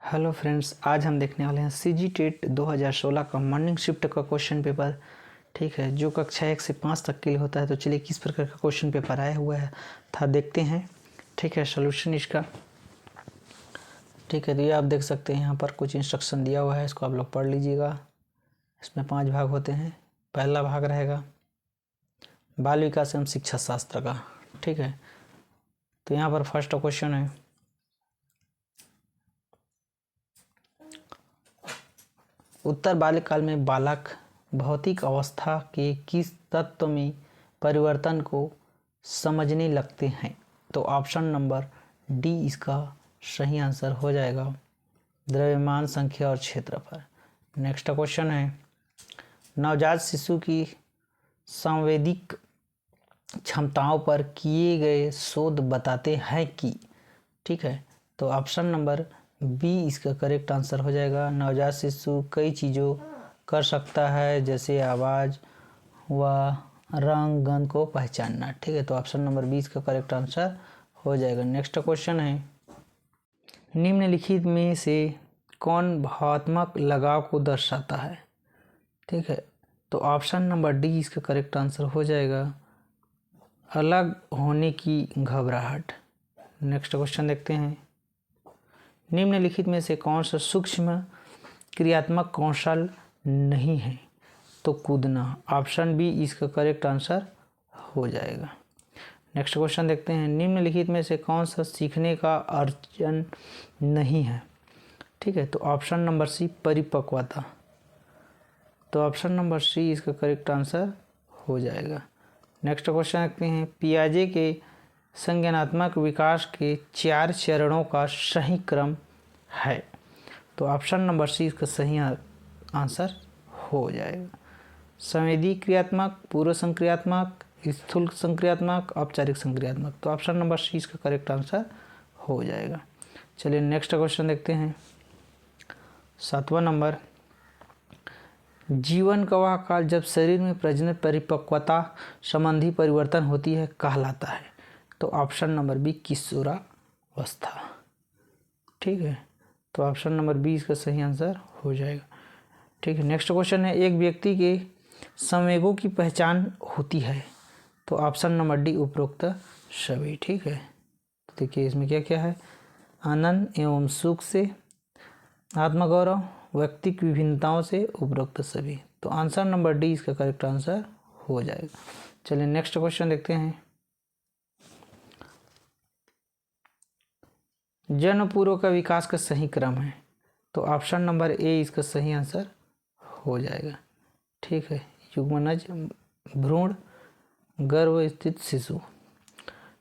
Hello friends, आज हम देखने वाले हैं सीजी टेट 2016 का मॉर्निंग शिफ्ट का क्वेश्चन पेपर। ठीक है, जो कक्षा 1 से 5 तक के लिए होता है। तो चलिए किस प्रकार का क्वेश्चन पेपर आया हुआ है था देखते हैं। ठीक है, सोल्यूशन इसका। ठीक है, तो ये आप देख सकते हैं, यहाँ पर कुछ इंस्ट्रक्शन दिया हुआ है, इसको आप लोग पढ़ लीजिएगा। इसमें 5 भाग होते हैं। पहला भाग रहेगा बाल विकास एवं शिक्षा शास्त्र का। ठीक है, तो यहाँ पर फर्स्ट क्वेश्चन है, उत्तर बाल्यकाल में बालक भौतिक अवस्था के किस तत्व में परिवर्तन को समझने लगते हैं। तो ऑप्शन नंबर डी इसका सही आंसर हो जाएगा, द्रव्यमान, संख्या और क्षेत्रफल। नेक्स्ट क्वेश्चन है, नवजात शिशु की संवेदिक क्षमताओं पर किए गए शोध बताते हैं कि। ठीक है, तो ऑप्शन नंबर बी इसका करेक्ट आंसर हो जाएगा। नवजात शिशु कई चीज़ों कर सकता है, जैसे आवाज़ व रंग गंध को पहचानना। ठीक है, तो ऑप्शन नंबर बी इसका करेक्ट आंसर हो जाएगा। नेक्स्ट क्वेश्चन है, निम्नलिखित में से कौन भावात्मक लगाव को दर्शाता है। ठीक है, तो ऑप्शन नंबर डी इसका करेक्ट आंसर हो जाएगा, अलग होने की घबराहट। नेक्स्ट क्वेश्चन देखते हैं, निम्नलिखित में से कौन सा सूक्ष्म क्रियात्मक कौशल नहीं है। तो कूदना। ऑप्शन बी इसका करेक्ट आंसर हो जाएगा। नेक्स्ट क्वेश्चन देखते हैं, निम्नलिखित में से कौन सा सीखने का अर्जन नहीं है। ठीक है, तो ऑप्शन नंबर सी परिपक्वता। तो ऑप्शन नंबर सी इसका करेक्ट आंसर हो जाएगा। नेक्स्ट क्वेश्चन देखते हैं, पियाजे के संज्ञानात्मक विकास के 4 चरणों का सही क्रम है। तो ऑप्शन नंबर सी इसका सही आंसर हो जाएगा, संवेदी क्रियात्मक, पूर्व संक्रियात्मक, स्थूल संक्रियात्मक, औपचारिक संक्रियात्मक। तो ऑप्शन नंबर सी इसका करेक्ट आंसर हो जाएगा। चलिए नेक्स्ट क्वेश्चन देखते हैं, 7वां नंबर, जीवन का वह काल जब शरीर में प्रजनन परिपक्वता संबंधी परिवर्तन होती है कहलाता है। तो ऑप्शन नंबर बी किशोरावस्था। ठीक है, तो ऑप्शन नंबर बी इसका सही आंसर हो जाएगा। ठीक है, नेक्स्ट क्वेश्चन है, एक व्यक्ति के संवेगों की पहचान होती है। तो ऑप्शन नंबर डी उपरोक्त सभी। ठीक है, तो देखिए इसमें क्या क्या है, आनंद एवं सुख से, आत्मगौरव, व्यक्तिक विभिन्नताओं से, उपरोक्त सभी। तो आंसर नंबर डी इसका करेक्ट आंसर हो जाएगा। चलिए नेक्स्ट क्वेश्चन देखते हैं, जन्म पूर्व का विकास का सही क्रम है। तो ऑप्शन नंबर ए इसका सही आंसर हो जाएगा। ठीक है, युग्मनज, भ्रूण, गर्भ स्थित शिशु।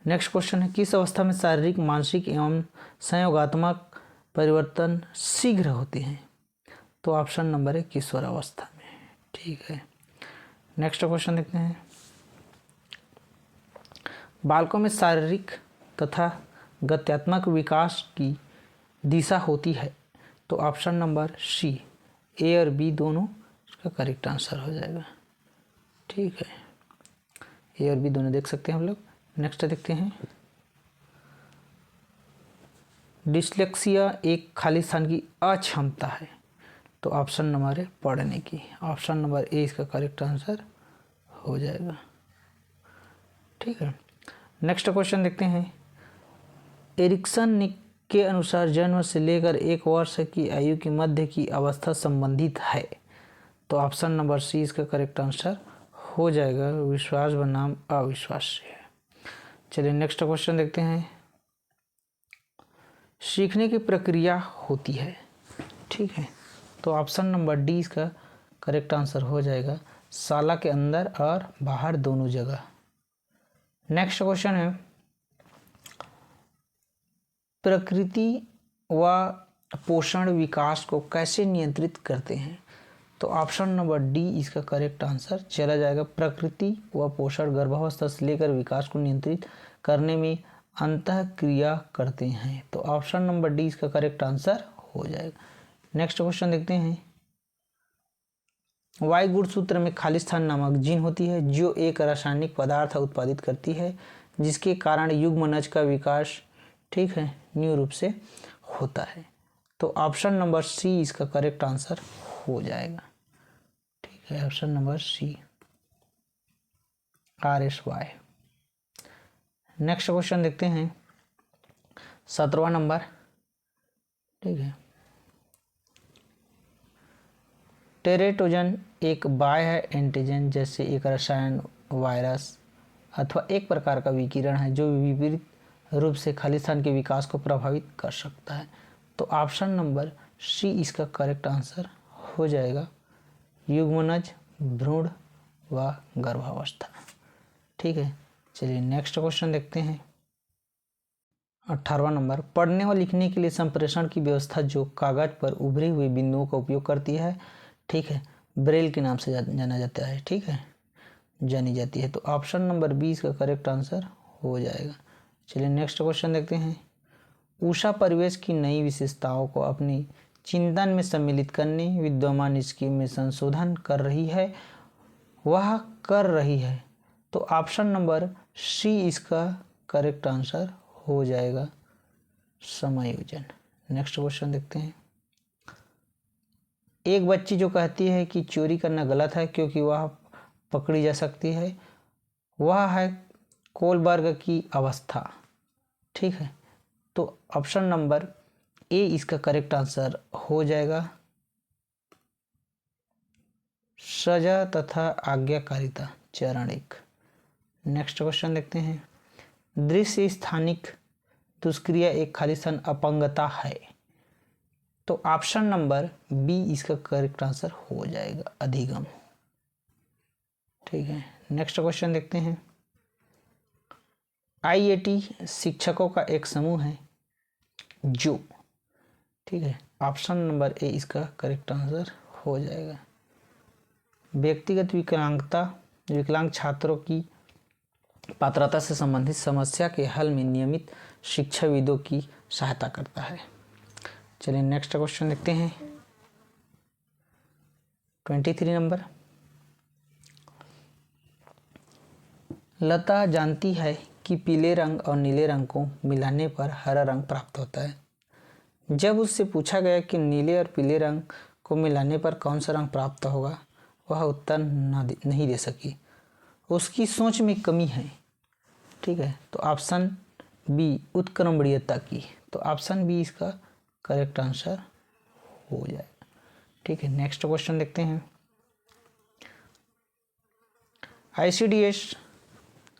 नेक्स्ट क्वेश्चन है, किस अवस्था में शारीरिक, मानसिक एवं संयोगात्मक परिवर्तन शीघ्र होते हैं। तो ऑप्शन नंबर ए किशोरावस्था में। ठीक है, नेक्स्ट क्वेश्चन देखते हैं, बालकों में शारीरिक तथा गत्यात्मक विकास की दिशा होती है। तो ऑप्शन नंबर सी, ए और बी दोनों इसका करेक्ट आंसर हो जाएगा। ठीक है, ए और बी दोनों देख सकते हैं हम लोग। नेक्स्ट देखते हैं, डिस्लेक्सिया एक खाली स्थान की अक्षमता है। तो ऑप्शन नंबर है पढ़ने की। ऑप्शन नंबर ए इसका करेक्ट आंसर हो जाएगा। ठीक है, नेक्स्ट क्वेश्चन देखते हैं, एरिक्सन के अनुसार जन्म से लेकर 1 वर्ष की आयु की मध्य की अवस्था संबंधित है। तो ऑप्शन नंबर सी इसका करेक्ट आंसर हो जाएगा, विश्वास बनाम अविश्वास से है। चलिए नेक्स्ट क्वेश्चन देखते हैं, सीखने की प्रक्रिया होती है। ठीक है, तो ऑप्शन नंबर डी इसका करेक्ट आंसर हो जाएगा, शाला के अंदर और बाहर दोनों जगह। नेक्स्ट क्वेश्चन है, प्रकृति व पोषण विकास को कैसे नियंत्रित करते हैं। तो ऑप्शन नंबर डी इसका करेक्ट आंसर चला जाएगा, प्रकृति व पोषण गर्भावस्था से लेकर विकास को नियंत्रित करने में अंतः क्रिया करते हैं। तो ऑप्शन नंबर डी इसका करेक्ट आंसर हो जाएगा। नेक्स्ट क्वेश्चन देखते हैं, वाई गुणसूत्र में खालिस्तान नामक जीन होती है जो एक रासायनिक पदार्थ उत्पादित करती है जिसके कारण युग्मनज का विकास, ठीक है, न्यू रूप से होता है। तो ऑप्शन नंबर सी इसका करेक्ट आंसर हो जाएगा। ठीक है, option number C RSY। Next question देखते हैं 17वां नंबर। ठीक है, टेरेटोजन एक बाह्य एंटीजन जैसे एक रसायन, वायरस अथवा एक प्रकार का विकिरण है जो विपरीत रूप से खालिस्तान के विकास को प्रभावित कर सकता है। तो ऑप्शन नंबर सी इसका करेक्ट आंसर हो जाएगा, युग्मनज, भ्रूण व गर्भावस्था। ठीक है, चलिए नेक्स्ट क्वेश्चन देखते हैं 18वां नंबर। पढ़ने और लिखने के लिए संप्रेषण की व्यवस्था जो कागज पर उभरे हुए बिंदुओं का उपयोग करती है, ठीक है, ब्रेल के नाम से जाना जाता है। ठीक है, जानी जाती है। तो ऑप्शन नंबर 20 का करेक्ट आंसर हो जाएगा। चलिए नेक्स्ट क्वेश्चन देखते हैं। उषा परिवेश की नई विशेषताओं को अपनी चिंतन में सम्मिलित करने विद्यमान स्कीम में संशोधन कर रही है, वह कर रही है। तो ऑप्शन नंबर सी इसका करेक्ट आंसर हो जाएगा, समायोजन। नेक्स्ट क्वेश्चन देखते हैं। एक बच्ची जो कहती है कि चोरी करना गलत है क्योंकि वह पकड़ी जा सकती है, वह है कोलबर्ग की अवस्था। ठीक है, तो ऑप्शन नंबर ए इसका करेक्ट आंसर हो जाएगा, सजा तथा आज्ञाकारिता, चरण 1। नेक्स्ट क्वेश्चन देखते हैं। दृश्य स्थानिक दुष्क्रिया एक खालिस्तान अपंगता है। तो ऑप्शन नंबर बी इसका करेक्ट आंसर हो जाएगा, अधिगम। ठीक है, नेक्स्ट क्वेश्चन देखते हैं। IAT शिक्षकों का एक समूह है जो, ठीक है, ऑप्शन नंबर ए इसका करेक्ट आंसर हो जाएगा, व्यक्तिगत विकलांग छात्रों की पात्रता से संबंधित समस्या के हल में नियमित शिक्षाविदों की सहायता करता है। चलिए नेक्स्ट क्वेश्चन देखते हैं 23 नंबर। लता जानती है कि पीले रंग और नीले रंग को मिलाने पर हरा रंग प्राप्त होता है। जब उससे पूछा गया कि नीले और पीले रंग को मिलाने पर कौन सा रंग प्राप्त होगा, वह उत्तर नहीं दे सकी। उसकी सोच में कमी है। ठीक है, तो ऑप्शन बी उत्क्रमणीयता की। तो ऑप्शन बी इसका करेक्ट आंसर हो जाएगा। ठीक है, नेक्स्ट क्वेश्चन देखते हैं। ICDS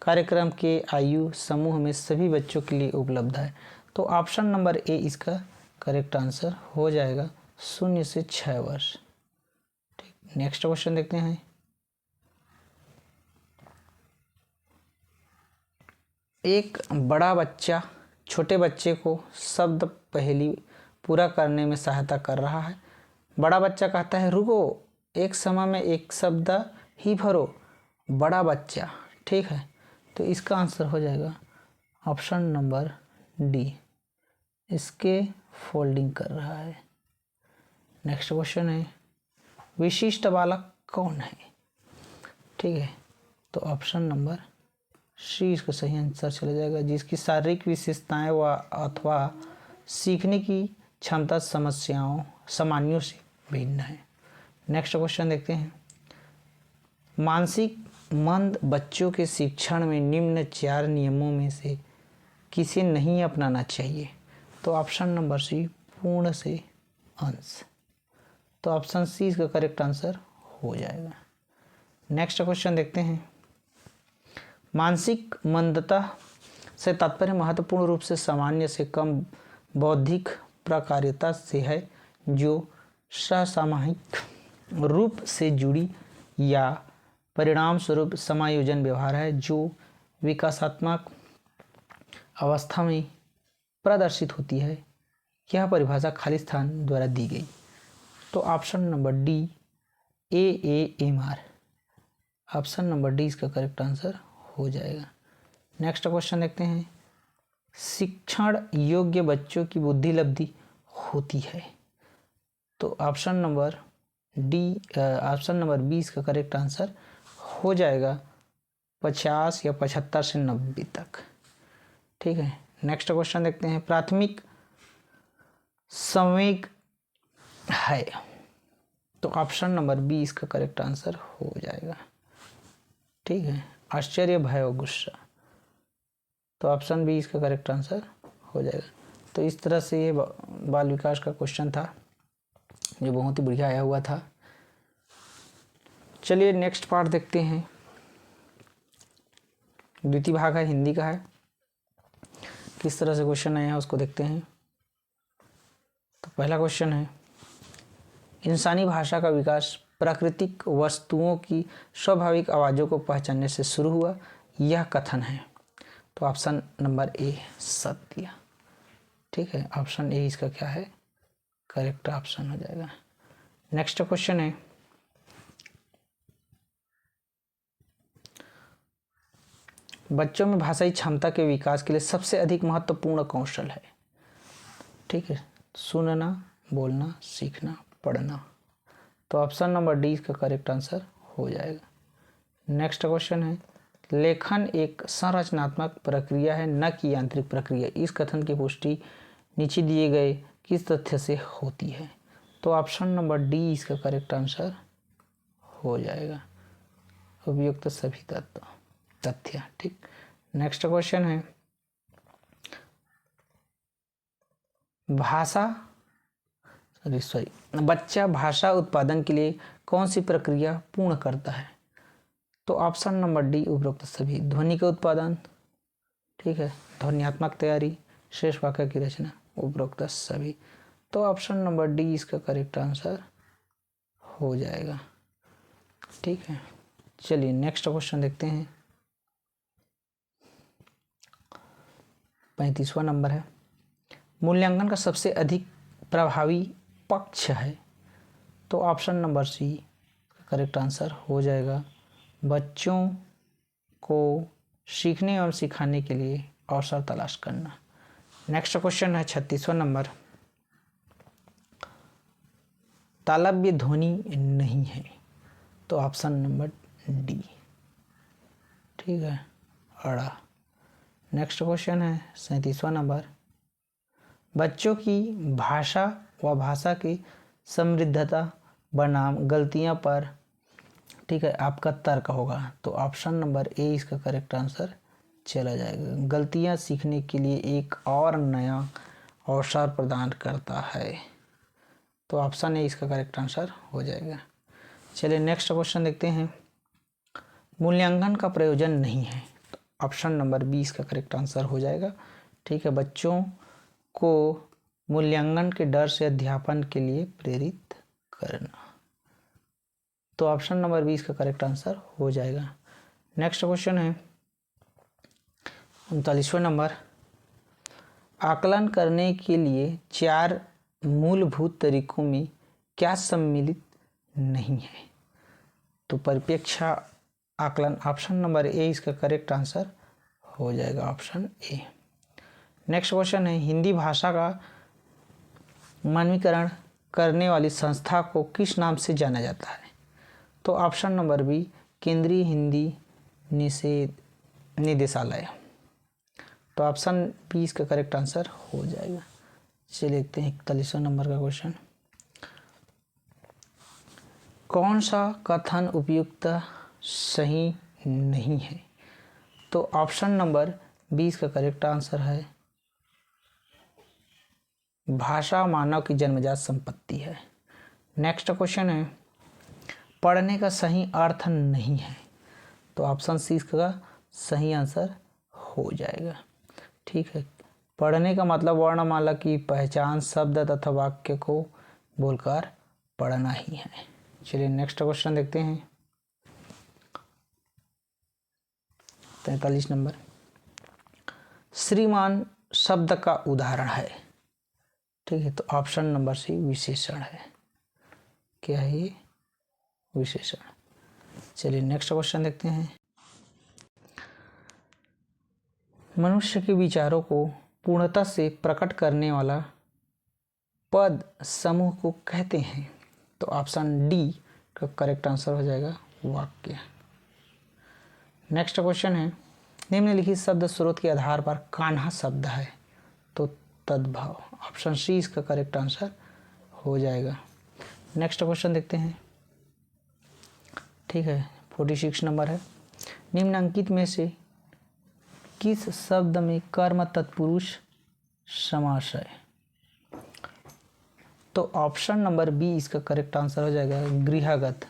कार्यक्रम के आयु समूह में सभी बच्चों के लिए उपलब्ध है। तो ऑप्शन नंबर ए इसका करेक्ट आंसर हो जाएगा, 0 से 6 वर्ष। ठीक, नेक्स्ट क्वेश्चन देखते हैं। एक बड़ा बच्चा छोटे बच्चे को शब्द पहेली पूरा करने में सहायता कर रहा है। बड़ा बच्चा कहता है, रुको, एक समय में एक शब्द ही भरो। बड़ा बच्चा, ठीक है, तो इसका आंसर हो जाएगा ऑप्शन नंबर डी, इसके फोल्डिंग कर रहा है। नेक्स्ट क्वेश्चन है, विशिष्ट बालक कौन है? ठीक है, तो ऑप्शन नंबर सी इसका सही आंसर चला जाएगा, जिसकी शारीरिक विशेषताएं व अथवा सीखने की क्षमता सामान्यों से भिन्न है। नेक्स्ट क्वेश्चन देखते हैं। मानसिक मंद बच्चों के शिक्षण में निम्न 4 नियमों में से किसे नहीं अपनाना चाहिए? तो ऑप्शन नंबर सी, पूर्ण से अंश। तो ऑप्शन सी इसका करेक्ट आंसर हो जाएगा। नेक्स्ट क्वेश्चन देखते हैं। मानसिक मंदता से तात्पर्य महत्वपूर्ण रूप से सामान्य से कम बौद्धिक प्रकार्यता से है, जो ससामयिक रूप से जुड़ी या परिणाम स्वरूप समायोजन व्यवहार है, जो विकासात्मक अवस्था में प्रदर्शित होती है। यह परिभाषा खालिस्तान द्वारा दी गई। तो option number D, AAMR, option number D इसका करेक्ट आंसर हो जाएगा। नेक्स्ट क्वेश्चन देखते हैं। शिक्षण योग्य बच्चों की बुद्धि लब्धि होती है। तो option number D, option number 20 का करेक्ट आंसर हो जाएगा 50 या 75 से 90 तक। ठीक है, नेक्स्ट क्वेश्चन देखते हैं। प्राथमिक संवेग है। तो ऑप्शन नंबर बी इसका करेक्ट आंसर हो जाएगा। ठीक है, आश्चर्य, भय और गुस्सा। तो ऑप्शन बी इसका करेक्ट आंसर हो जाएगा। तो इस तरह से ये बाल विकास का क्वेश्चन था जो बहुत ही बढ़िया आया हुआ था। चलिए नेक्स्ट पार्ट देखते हैं। द्वितीय भाग है, हिंदी का है। किस तरह से क्वेश्चन आया है उसको देखते हैं। तो पहला क्वेश्चन है, इंसानी भाषा का विकास प्राकृतिक वस्तुओं की स्वाभाविक आवाज़ों को पहचानने से शुरू हुआ, यह कथन है। तो ऑप्शन नंबर ए सत्य। ठीक है, ऑप्शन ए इसका क्या है, करेक्ट ऑप्शन हो जाएगा। नेक्स्ट क्वेश्चन है, बच्चों में भाषाई क्षमता के विकास के लिए सबसे अधिक महत्वपूर्ण कौशल है। ठीक है, सुनना, बोलना, सीखना, पढ़ना। तो ऑप्शन नंबर डी इसका करेक्ट आंसर हो जाएगा। नेक्स्ट क्वेश्चन है, लेखन एक संरचनात्मक प्रक्रिया है न कि यांत्रिक प्रक्रिया, इस कथन की पुष्टि नीचे दिए गए किस तथ्य से होती है। तो ऑप्शन नंबर डी इसका करेक्ट आंसर हो जाएगा, उपयुक्त सभी तथ्य। ठीक, नेक्स्ट क्वेश्चन है, बच्चा भाषा उत्पादन के लिए कौन सी प्रक्रिया पूर्ण करता है। तो ऑप्शन नंबर डी उपरोक्त सभी, ध्वनि का उत्पादन, ठीक है, ध्वन्यात्मक तैयारी, शेष वाक्य की रचना, उपरोक्त सभी। तो ऑप्शन नंबर डी इसका करेक्ट आंसर हो जाएगा। ठीक है, चलिए नेक्स्ट क्वेश्चन देखते हैं। 35वां नंबर है, मूल्यांकन का सबसे अधिक प्रभावी पक्ष है। तो option number C correct answer हो जाएगा, बच्चों को सीखने और सिखाने के लिए अवसर तलाश करना। नेक्स्ट क्वेश्चन है 36वां नंबर, तालव्य ध्वनि नहीं है। तो ऑप्शन नंबर डी, ठीक है, अड़ा। नेक्स्ट क्वेश्चन है 37वां नंबर, बच्चों की भाषा व भाषा की समृद्धता बनाम गलतियां पर, ठीक है, आपका तर्क होगा। तो ऑप्शन नंबर ए इसका करेक्ट आंसर चला जाएगा, गलतियां सीखने के लिए एक और नया अवसर प्रदान करता है। तो ऑप्शन ए इसका करेक्ट आंसर हो जाएगा। चलिए नेक्स्ट क्वेश्चन देखते हैं, मूल्यांकन का प्रयोजन नहीं है। तो ऑप्शन नंबर बी इसका करेक्ट आंसर हो जाएगा। ठीक है, बच्चों को मूल्यांकन के डर से अध्यापन के लिए प्रेरित करना। तो ऑप्शन नंबर 20 का करेक्ट आंसर हो जाएगा। नेक्स्ट क्वेश्चन है 39वां नंबर, आकलन करने के लिए 4 मूलभूत तरीकों में क्या सम्मिलित नहीं है। तो परिप्रेक्ष्य आकलन, ऑप्शन नंबर ए इसका करेक्ट आंसर हो जाएगा, ऑप्शन ए। नेक्स्ट क्वेश्चन है, हिंदी भाषा का मानकीकरण करने वाली संस्था को किस नाम से जाना जाता है। तो ऑप्शन नंबर बी, केंद्रीय हिंदी निदेशालय। तो ऑप्शन बी इसका करेक्ट आंसर हो जाएगा। चलिए देखते हैं 41वां नंबर का क्वेश्चन, कौन सा कथन उपयुक्त सही नहीं है। तो ऑप्शन नंबर बी इसका करेक्ट आंसर है, भाषा मानव की जन्मजात संपत्ति है। नेक्स्ट क्वेश्चन है, पढ़ने का सही अर्थ नहीं है। तो ऑप्शन सी इसका सही आंसर हो जाएगा। ठीक है, पढ़ने का मतलब वर्णमाला की पहचान, शब्द तथा वाक्य को बोलकर पढ़ना ही है। चलिए नेक्स्ट क्वेश्चन देखते हैं 43 नंबर, श्रीमान शब्द का उदाहरण है। ठीक है, तो ऑप्शन नंबर सी विशेषण है। क्या है ये, विशेषण। चलिए नेक्स्ट क्वेश्चन देखते हैं, मनुष्य के विचारों को पूर्णता से प्रकट करने वाला पद समूह को कहते हैं। तो ऑप्शन डी का करेक्ट आंसर हो जाएगा, वाक्य। नेक्स्ट क्वेश्चन है, निम्नलिखित शब्द स्रोत के आधार पर कान्हा शब्द है। तो तद्भव, ऑप्शन सी इसका करेक्ट आंसर हो जाएगा। नेक्स्ट क्वेश्चन देखते हैं। ठीक है, 46 नंबर है। निम्नलिखित में से किस शब्द में कर्म तत्पुरुष समास है? तो ऑप्शन नंबर बी इसका करेक्ट आंसर हो जाएगा गृहगत।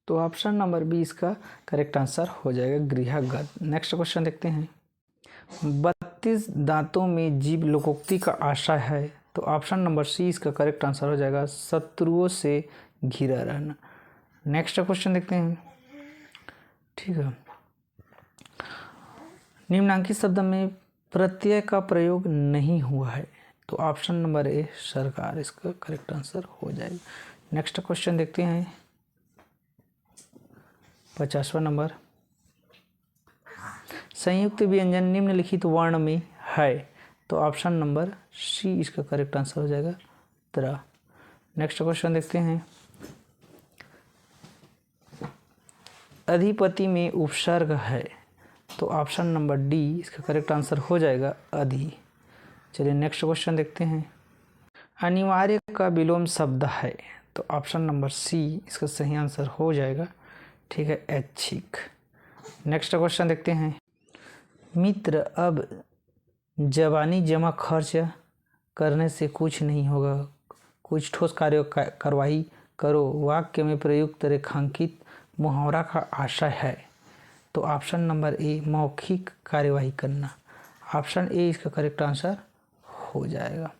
तो ऑप्शन नंबर बी इसका करेक्ट आंसर हो जाएगा गृहगत। नेक्स्ट क्वेश्चन देखते हैं। 32 दांतों में जीव लोकोक्ति का आशय है, तो ऑप्शन नंबर सी इसका करेक्ट आंसर हो जाएगा शत्रुओं से घिरा रहना। नेक्स्ट क्वेश्चन देखते हैं। ठीक है, निम्नलिखित शब्द में प्रत्यय का प्रयोग नहीं हुआ है, तो ऑप्शन नंबर ए सरकार इसका करेक्ट आंसर हो जाएगा। नेक्स्ट क्वेश्चन देखते हैं। 50वां नंबर। संयुक्त व्यंजन निम्नलिखित वर्ण में है, तो ऑप्शन नंबर सी इसका करेक्ट आंसर हो जाएगा तरह। नेक्स्ट क्वेश्चन देखते हैं। अधिपति में उपसर्ग है, तो ऑप्शन नंबर डी इसका करेक्ट आंसर हो जाएगा अधि। चलिए नेक्स्ट क्वेश्चन देखते हैं। अनिवार्य का विलोम शब्द है, तो ऑप्शन नंबर सी इसका सही आंसर हो जाएगा। ठीक है, ऐच्छिक। नेक्स्ट क्वेश्चन देखते हैं। मित्र, अब जवानी जमा खर्च करने से कुछ नहीं होगा, कुछ ठोस कार्य कार्रवाई करो। वाक्य में प्रयुक्त रेखांकित मुहावरा का आशय है, तो ऑप्शन नंबर ए मौखिक कार्यवाही करना। ऑप्शन ए इसका करेक्ट आंसर हो जाएगा।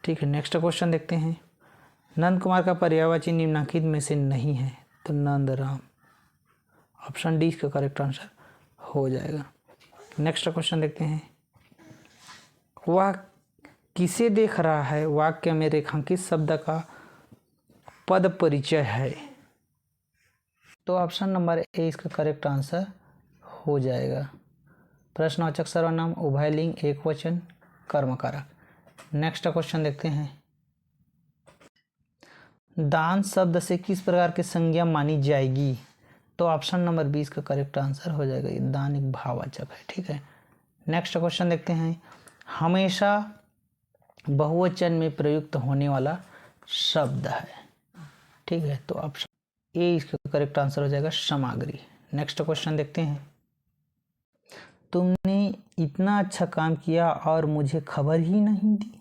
ठीक है, नेक्स्ट क्वेश्चन देखते हैं। नंद कुमार का पर्यायवाची निम्नलिखित में से नहीं है, तो नंद राम। ऑप्शन डी इसका करेक्ट आंसर हो जाएगा। नेक्स्ट क्वेश्चन देखते हैं। वह किसे देख रहा है वाक्य में रेखांकित शब्द का पद परिचय है, तो ऑप्शन नंबर ए इसका करेक्ट आंसर हो जाएगा। प्रश्नवाचक सर्वनाम, उभयलिंग, एकवचन, कर्मकारक। नेक्स्ट क्वेश्चन देखते हैं। दान शब्द से किस प्रकार की संज्ञा मानी जाएगी, तो ऑप्शन नंबर बी इसका करेक्ट आंसर हो जाएगा। ये दान एक भाववाचक है। ठीक है, नेक्स्ट क्वेश्चन देखते हैं। हमेशा बहुवचन में प्रयुक्त होने वाला शब्द है। ठीक है, तो ऑप्शन ए इसका करेक्ट आंसर हो जाएगा सामग्री। नेक्स्ट क्वेश्चन देखते हैं। तुमने इतना अच्छा काम किया और मुझे खबर ही नहीं दी,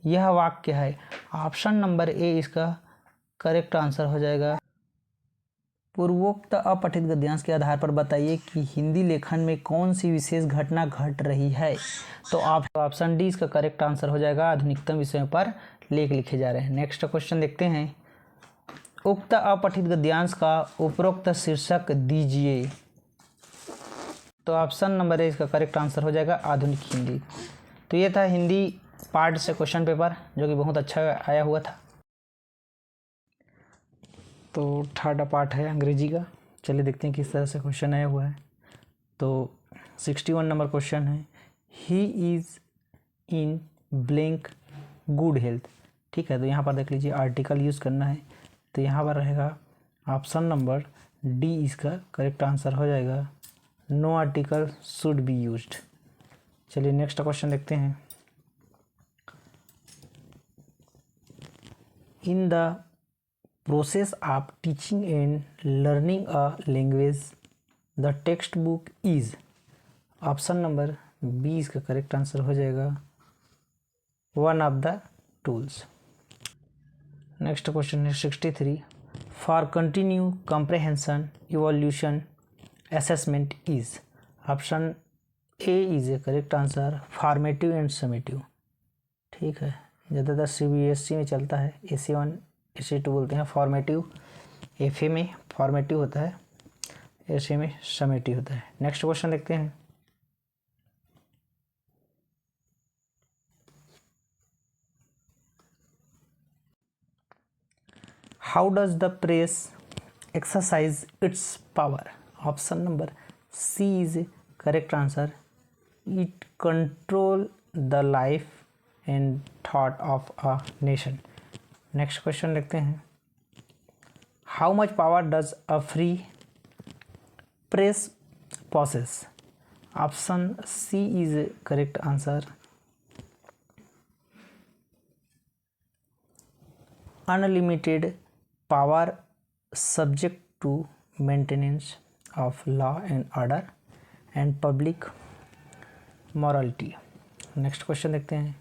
यह वाक्य है। ऑप्शन नंबर ए इसका करेक्ट आंसर हो जाएगा। पूर्वोक्त अपठित गद्यांश के आधार पर बताइए कि हिंदी लेखन में कौन सी विशेष घटना घट रही है, तो ऑप्शन डी इसका करेक्ट आंसर हो जाएगा। आधुनिकतम विषयों पर लेख लिखे जा रहे हैं। नेक्स्ट क्वेश्चन देखते हैं। उक्त अपठित गद्यांश का उपरोक्त शीर्षक दीजिए, तो ऑप्शन नंबर ए इसका करेक्ट आंसर हो जाएगा आधुनिक हिंदी। तो ये था हिंदी पार्ट से क्वेश्चन पेपर, जो कि बहुत अच्छा आया हुआ था। तो थर्ड पार्ट है अंग्रेजी का। चलिए देखते हैं किस तरह से क्वेश्चन आया हुआ है। तो 61 नंबर क्वेश्चन है। He is in blank good health. ठीक है, तो यहाँ पर देख लीजिए आर्टिकल यूज़ करना है, तो यहाँ पर रहेगा ऑप्शन नंबर डी इसका करेक्ट आंसर हो जाएगा। No article should be used. चलिए नेक्स्ट क्वेश्चन देखते हैं। In the process of teaching and learning a language, the textbook is, option number B इसका करेक्ट आंसर हो जाएगा one of the tools. Next question है 63। For continue comprehension evolution assessment is, option A is a correct answer. Formative and summative. ठीक है, ज़्यादातर CBSE में चलता है। AC1 AC2 बोलते हैं फॉर्मेटिव, FA में फॉर्मेटिव होता है, SA में समेटिव होता है। नेक्स्ट क्वेश्चन देखते हैं। How does the press exercise its power, option number C is correct answer. It control the life and thought of a nation. Next question देखते हैं। How much power does a free press possess, option C is correct answer. Unlimited power subject to maintenance of law and order and public morality. Next question देखते हैं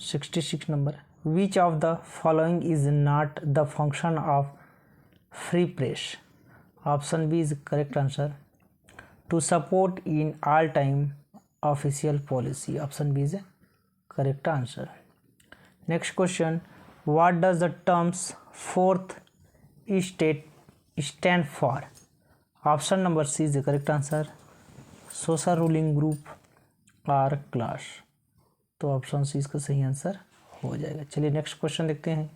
66 number. Which of the following is not the function of free press? Option B is correct answer. To support in all time official policy, option B is correct answer. Next question, what does the terms fourth state stand for? Option number C is the correct answer. Social ruling group और class, तो option C इसका सही answer हो जाएगा। चलिए next question देखते हैं।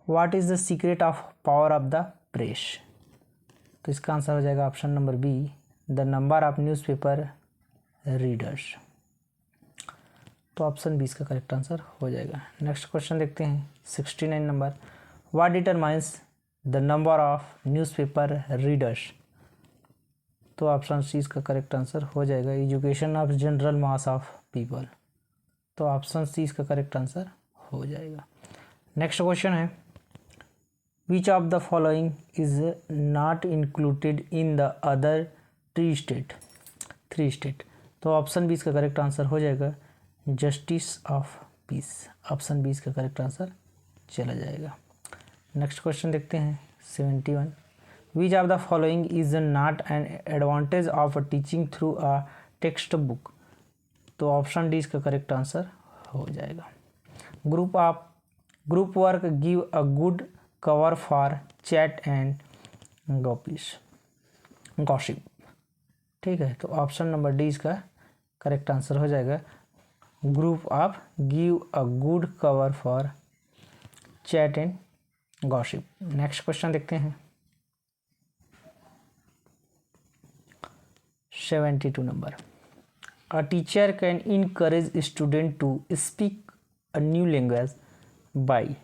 What is the secret of power of the press? तो इसका आंसर हो जाएगा option number B, the number of newspaper readers, तो ऑप्शन बी इसका करेक्ट आंसर हो जाएगा। नेक्स्ट क्वेश्चन देखते हैं 69 number. What determines the number of newspaper readers? तो ऑप्शन सी इसका करेक्ट आंसर हो जाएगा, education of general mass of people, तो ऑप्शन सी इसका करेक्ट आंसर हो जाएगा। नेक्स्ट क्वेश्चन है, which of the following is not included in the other three state? तो ऑप्शन बी इसका करेक्ट आंसर हो जाएगा, justice of peace, option B इसका करेक्ट आंसर चला जाएगा। नेक्स्ट क्वेश्चन देखते हैं 71। Which of the following is not an advantage of teaching through a text book? तो ऑप्शन डी इसका करेक्ट आंसर हो जाएगा। Group work give a good cover for chat and gossip, ठीक है, तो ऑप्शन नंबर डी इसका correct answer हो जाएगा, group of give a good cover for chat and gossip. Next question देखते हैं 72 number. A teacher can encourage student to speak a new language by,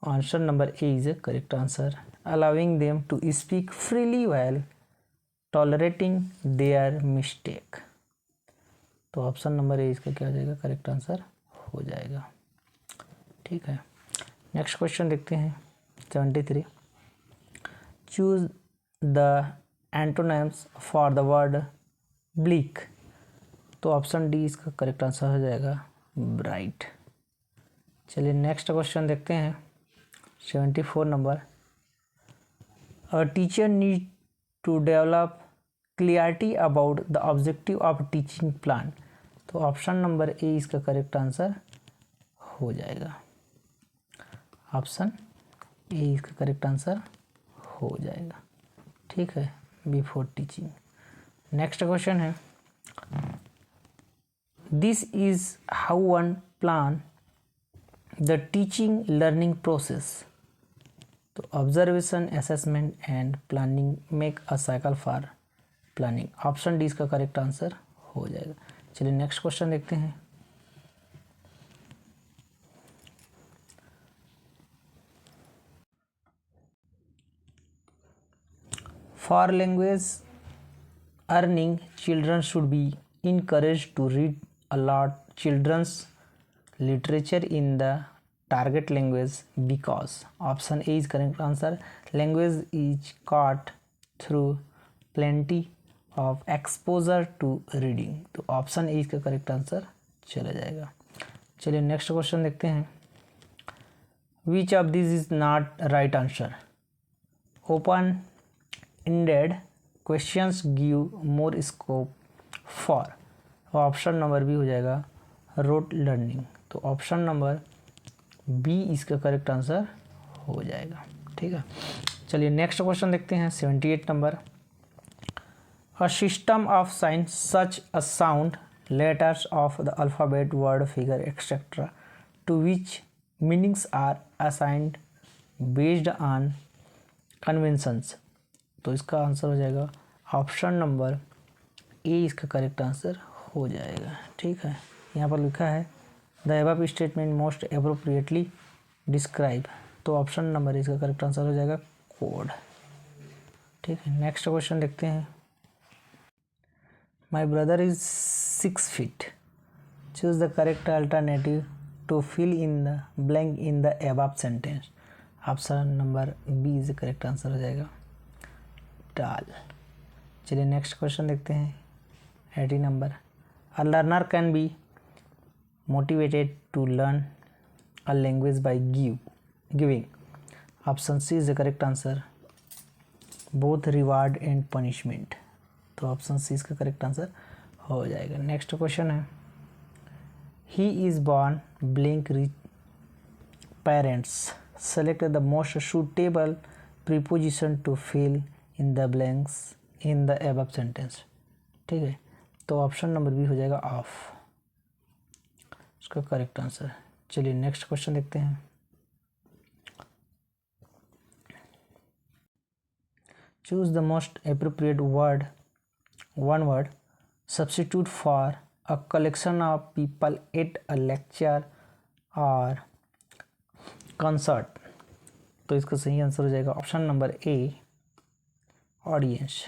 answer number A is a correct answer, allowing them to speak freely while tolerating their mistake, तो option number A इसका क्या हो जाएगा, correct answer हो जाएगा, ठीक है। Next question देखते हैं 73। Choose the antonyms for the word bleak, तो ऑप्शन डी इसका करेक्ट आंसर हो जाएगा, ब्राइट। चलिए नेक्स्ट क्वेश्चन देखते हैं 74 number. A teacher need to develop clarity about the objective of teaching plan, तो ऑप्शन नंबर ए इसका करेक्ट आंसर हो जाएगा, ऑप्शन ए इसका करेक्ट आंसर हो जाएगा, ठीक है, बिफोर टीचिंग। नेक्स्ट क्वेश्चन है, this is how one plan the teaching learning process, तो observation, assessment and planning make a cycle for planning, option D इसका करेक्ट आंसर हो जाएगा। चलिए नेक्स्ट क्वेश्चन देखते हैं। For language learning children should be encouraged to read a lot children's literature in the target language because option A is correct answer, language is caught through plenty of exposure to reading, तो option A इसका correct answer चला जाएगा। चलिए next question देखते हैं। Which of this is not right answer? Open ended questions give more scope for, option number B हो जाएगा rote learning, तो ऑप्शन नंबर बी इसका करेक्ट आंसर हो जाएगा, ठीक है। चलिए नेक्स्ट क्वेश्चन देखते हैं 78 number. A system of sign such a sound letters of the alphabet word figure etcetera to which meanings are assigned based on conventions, तो इसका आंसर हो जाएगा ऑप्शन नंबर ए इसका करेक्ट आंसर हो जाएगा, ठीक है। यहाँ पर लिखा है the above statement most appropriately describe, तो ऑप्शन नंबर इसका करेक्ट आंसर हो जाएगा कोड, ठीक है। नेक्स्ट क्वेश्चन देखते हैं। My brother is 6 feet, choose the correct alternative to fill in the blank in the above sentence. Option number B is correct answer हो जाएगा, डाल। चलिए नेक्स्ट क्वेश्चन देखते हैं। 80 number, a learner can be motivated to learn a language by giving. Option C is the correct answer, both reward and punishment. तो option C इसका correct answer हो जाएगा। Next question है, he is born blank rich parents, select the most suitable preposition to fill in the blanks in the above sentence. ठीक है, तो option number B हो जाएगा ऑफ, इसका करेक्ट आंसर। चलिए नेक्स्ट क्वेश्चन देखते हैं। Choose the most appropriate word, one word substitute for a collection of people at a lecture or concert। तो इसका सही आंसर हो जाएगा ऑप्शन नंबर ए, ऑडियंस।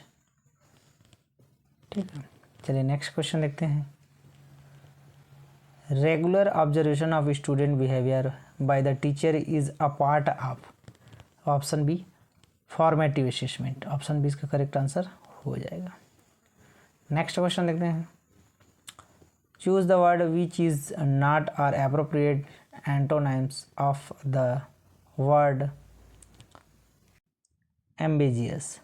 ठीक है, चलिए नेक्स्ट क्वेश्चन देखते हैं। Regular observation of student behaviour by the teacher is a part of. Option B, formative assessment. Option B इसका करेक्ट आंसर हो जाएगा। नेक्स्ट क्वेश्चन देखते हैं। Choose the word which is not are appropriate antonyms of the word ambiguous.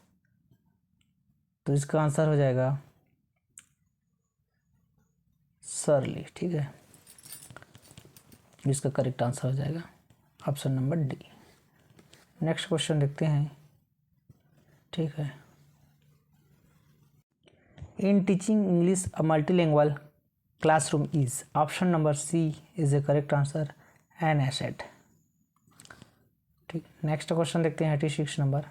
तो इसका answer हो जाएगा सरली। ठीक है, इसका करेक्ट आंसर हो जाएगा option number D. Next question देखते हैं। ठीक है, in teaching English a multilingual classroom is, option number C is the correct answer, an asset। ठीक, नेक्स्ट क्वेश्चन देखते हैं। 86 number,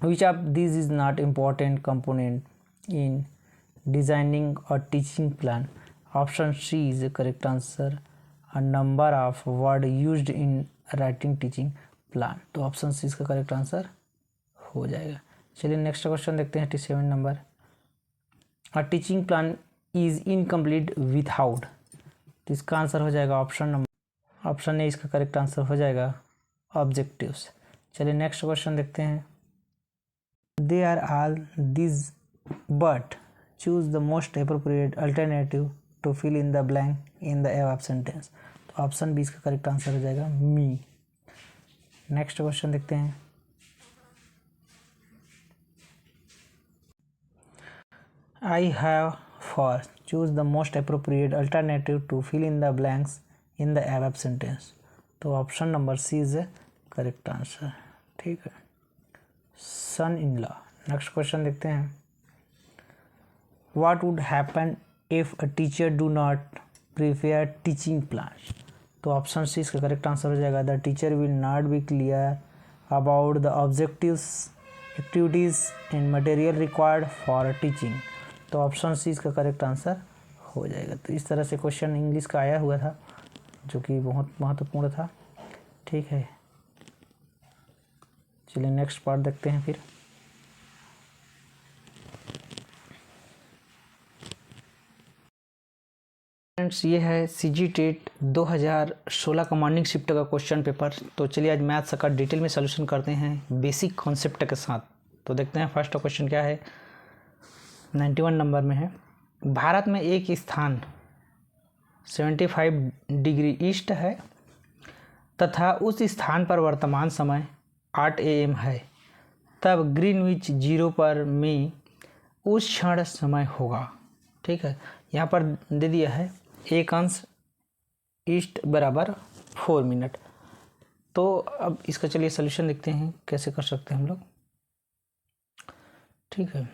which of these is not important component in designing a teaching plan। option C is the correct answer, a number of word used in writing teaching plan। तो option C इसका correct answer हो जाएगा। चलिए next question देखते हैं। 87 number, a teaching plan is incomplete without. तो इसका answer हो जाएगा ऑप्शन ए इसका करेक्ट आंसर हो जाएगा, ऑब्जेक्टिव्स। चलिए नेक्स्ट क्वेश्चन देखते हैं। They are all this but choose the most appropriate alternative to fill in the blank in the above sentence. तो ऑप्शन बी इसका करेक्ट आंसर हो जाएगा, मी। नेक्स्ट क्वेश्चन देखते हैं। I have for, choose the most appropriate alternative to fill in the blanks in the above sentence। तो option number C is correct answer. ठीक है, son in law. Next question देखते हैं। What would happen if a teacher do not prepare teaching plan। तो option C इसका correct answer हो जाएगा, the teacher will not be clear about the objectives, activities and material required for teaching. तो option C इसका correct answer हो जाएगा। तो इस तरह से क्वेश्चन इंग्लिश का आया हुआ था, जो कि बहुत महत्वपूर्ण था। ठीक है, चलिए नेक्स्ट पार्ट देखते हैं। फिर फ्रेंड्स, ये है सीजी टेट 2016 का मॉर्निंग शिफ्ट का क्वेश्चन पेपर। तो चलिए आज मैथ्स का डिटेल में सॉल्यूशन करते हैं बेसिक कॉन्सेप्ट के साथ। तो देखते हैं फर्स्ट क्वेश्चन क्या है। 91 नंबर में है, भारत में एक स्थान 75 डिग्री ईस्ट है तथा उस स्थान पर वर्तमान समय 8 AM है, तब ग्रीनविच 0 पर में उस क्षण समय होगा। ठीक है, यहाँ पर दे दिया है 1 अंश ईस्ट बराबर 4 मिनट। तो अब इसका चलिए सॉल्यूशन देखते हैं कैसे कर सकते हैं हम लोग। ठीक है,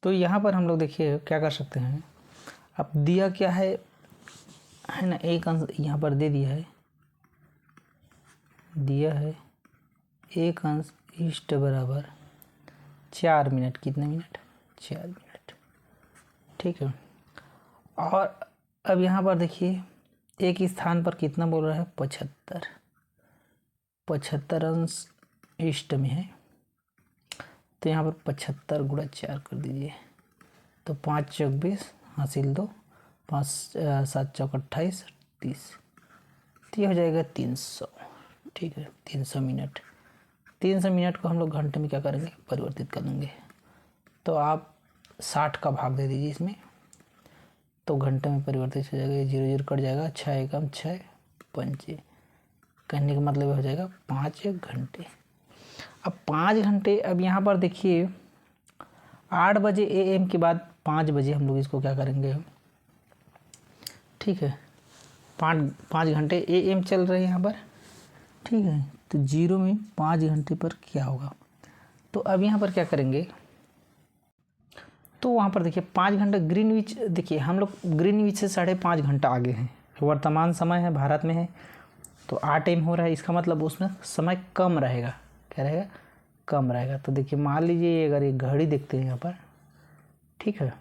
तो यहाँ पर हम लोग देखिए क्या कर सकते हैं। अब दिया क्या है ना, 1 अंश यहाँ पर दे दिया है, 1 अंश ईस्ट बराबर 4 मिनट। कितने मिनट? 4 मिनट। ठीक है, और अब यहाँ पर देखिए एक स्थान पर कितना बोल रहा है, 75 अंश ईस्ट में है। तो यहाँ पर 75 गुणा 4 कर दीजिए, तो 5 चौक 20 हासिल 2 5 7 चौक 28 30, तो ये हो जाएगा 300। ठीक है, 300 मिनट। 300 मिनट को हम लोग घंटे में क्या करेंगे, परिवर्तित कर देंगे। तो आप 60 का भाग दे दीजिए इसमें, तो घंटे में परिवर्तित हो जाएगा। ये 0 0 कट जाएगा, 6 एकम 6 पंचे, कहने का मतलब हो जाएगा 5 घंटे। अब 5 घंटे, अब यहाँ पर देखिए 8 बजे AM के बाद 5 बजे हम लोग इसको क्या करेंगे, ठीक है, 5 घंटे AM चल रहे हैं यहाँ पर, ठीक है। तो 0 में 5 घंटे पर क्या होगा, तो अब यहाँ पर क्या करेंगे, तो वहाँ पर देखिए 5 घंटा ग्रीनविच, देखिए हम लोग ग्रीनविच से 5.5 घंटा आगे हैं, वर्तमान समय है भारत में है, तो 8 AM हो रहा है, इसका मतलब उसमें समय कम रहेगा, क्या रहेगा, कम रहेगा। तो देखिए मान लीजिए अगर ये घड़ी देखते हैं यहाँ पर, ठीक है,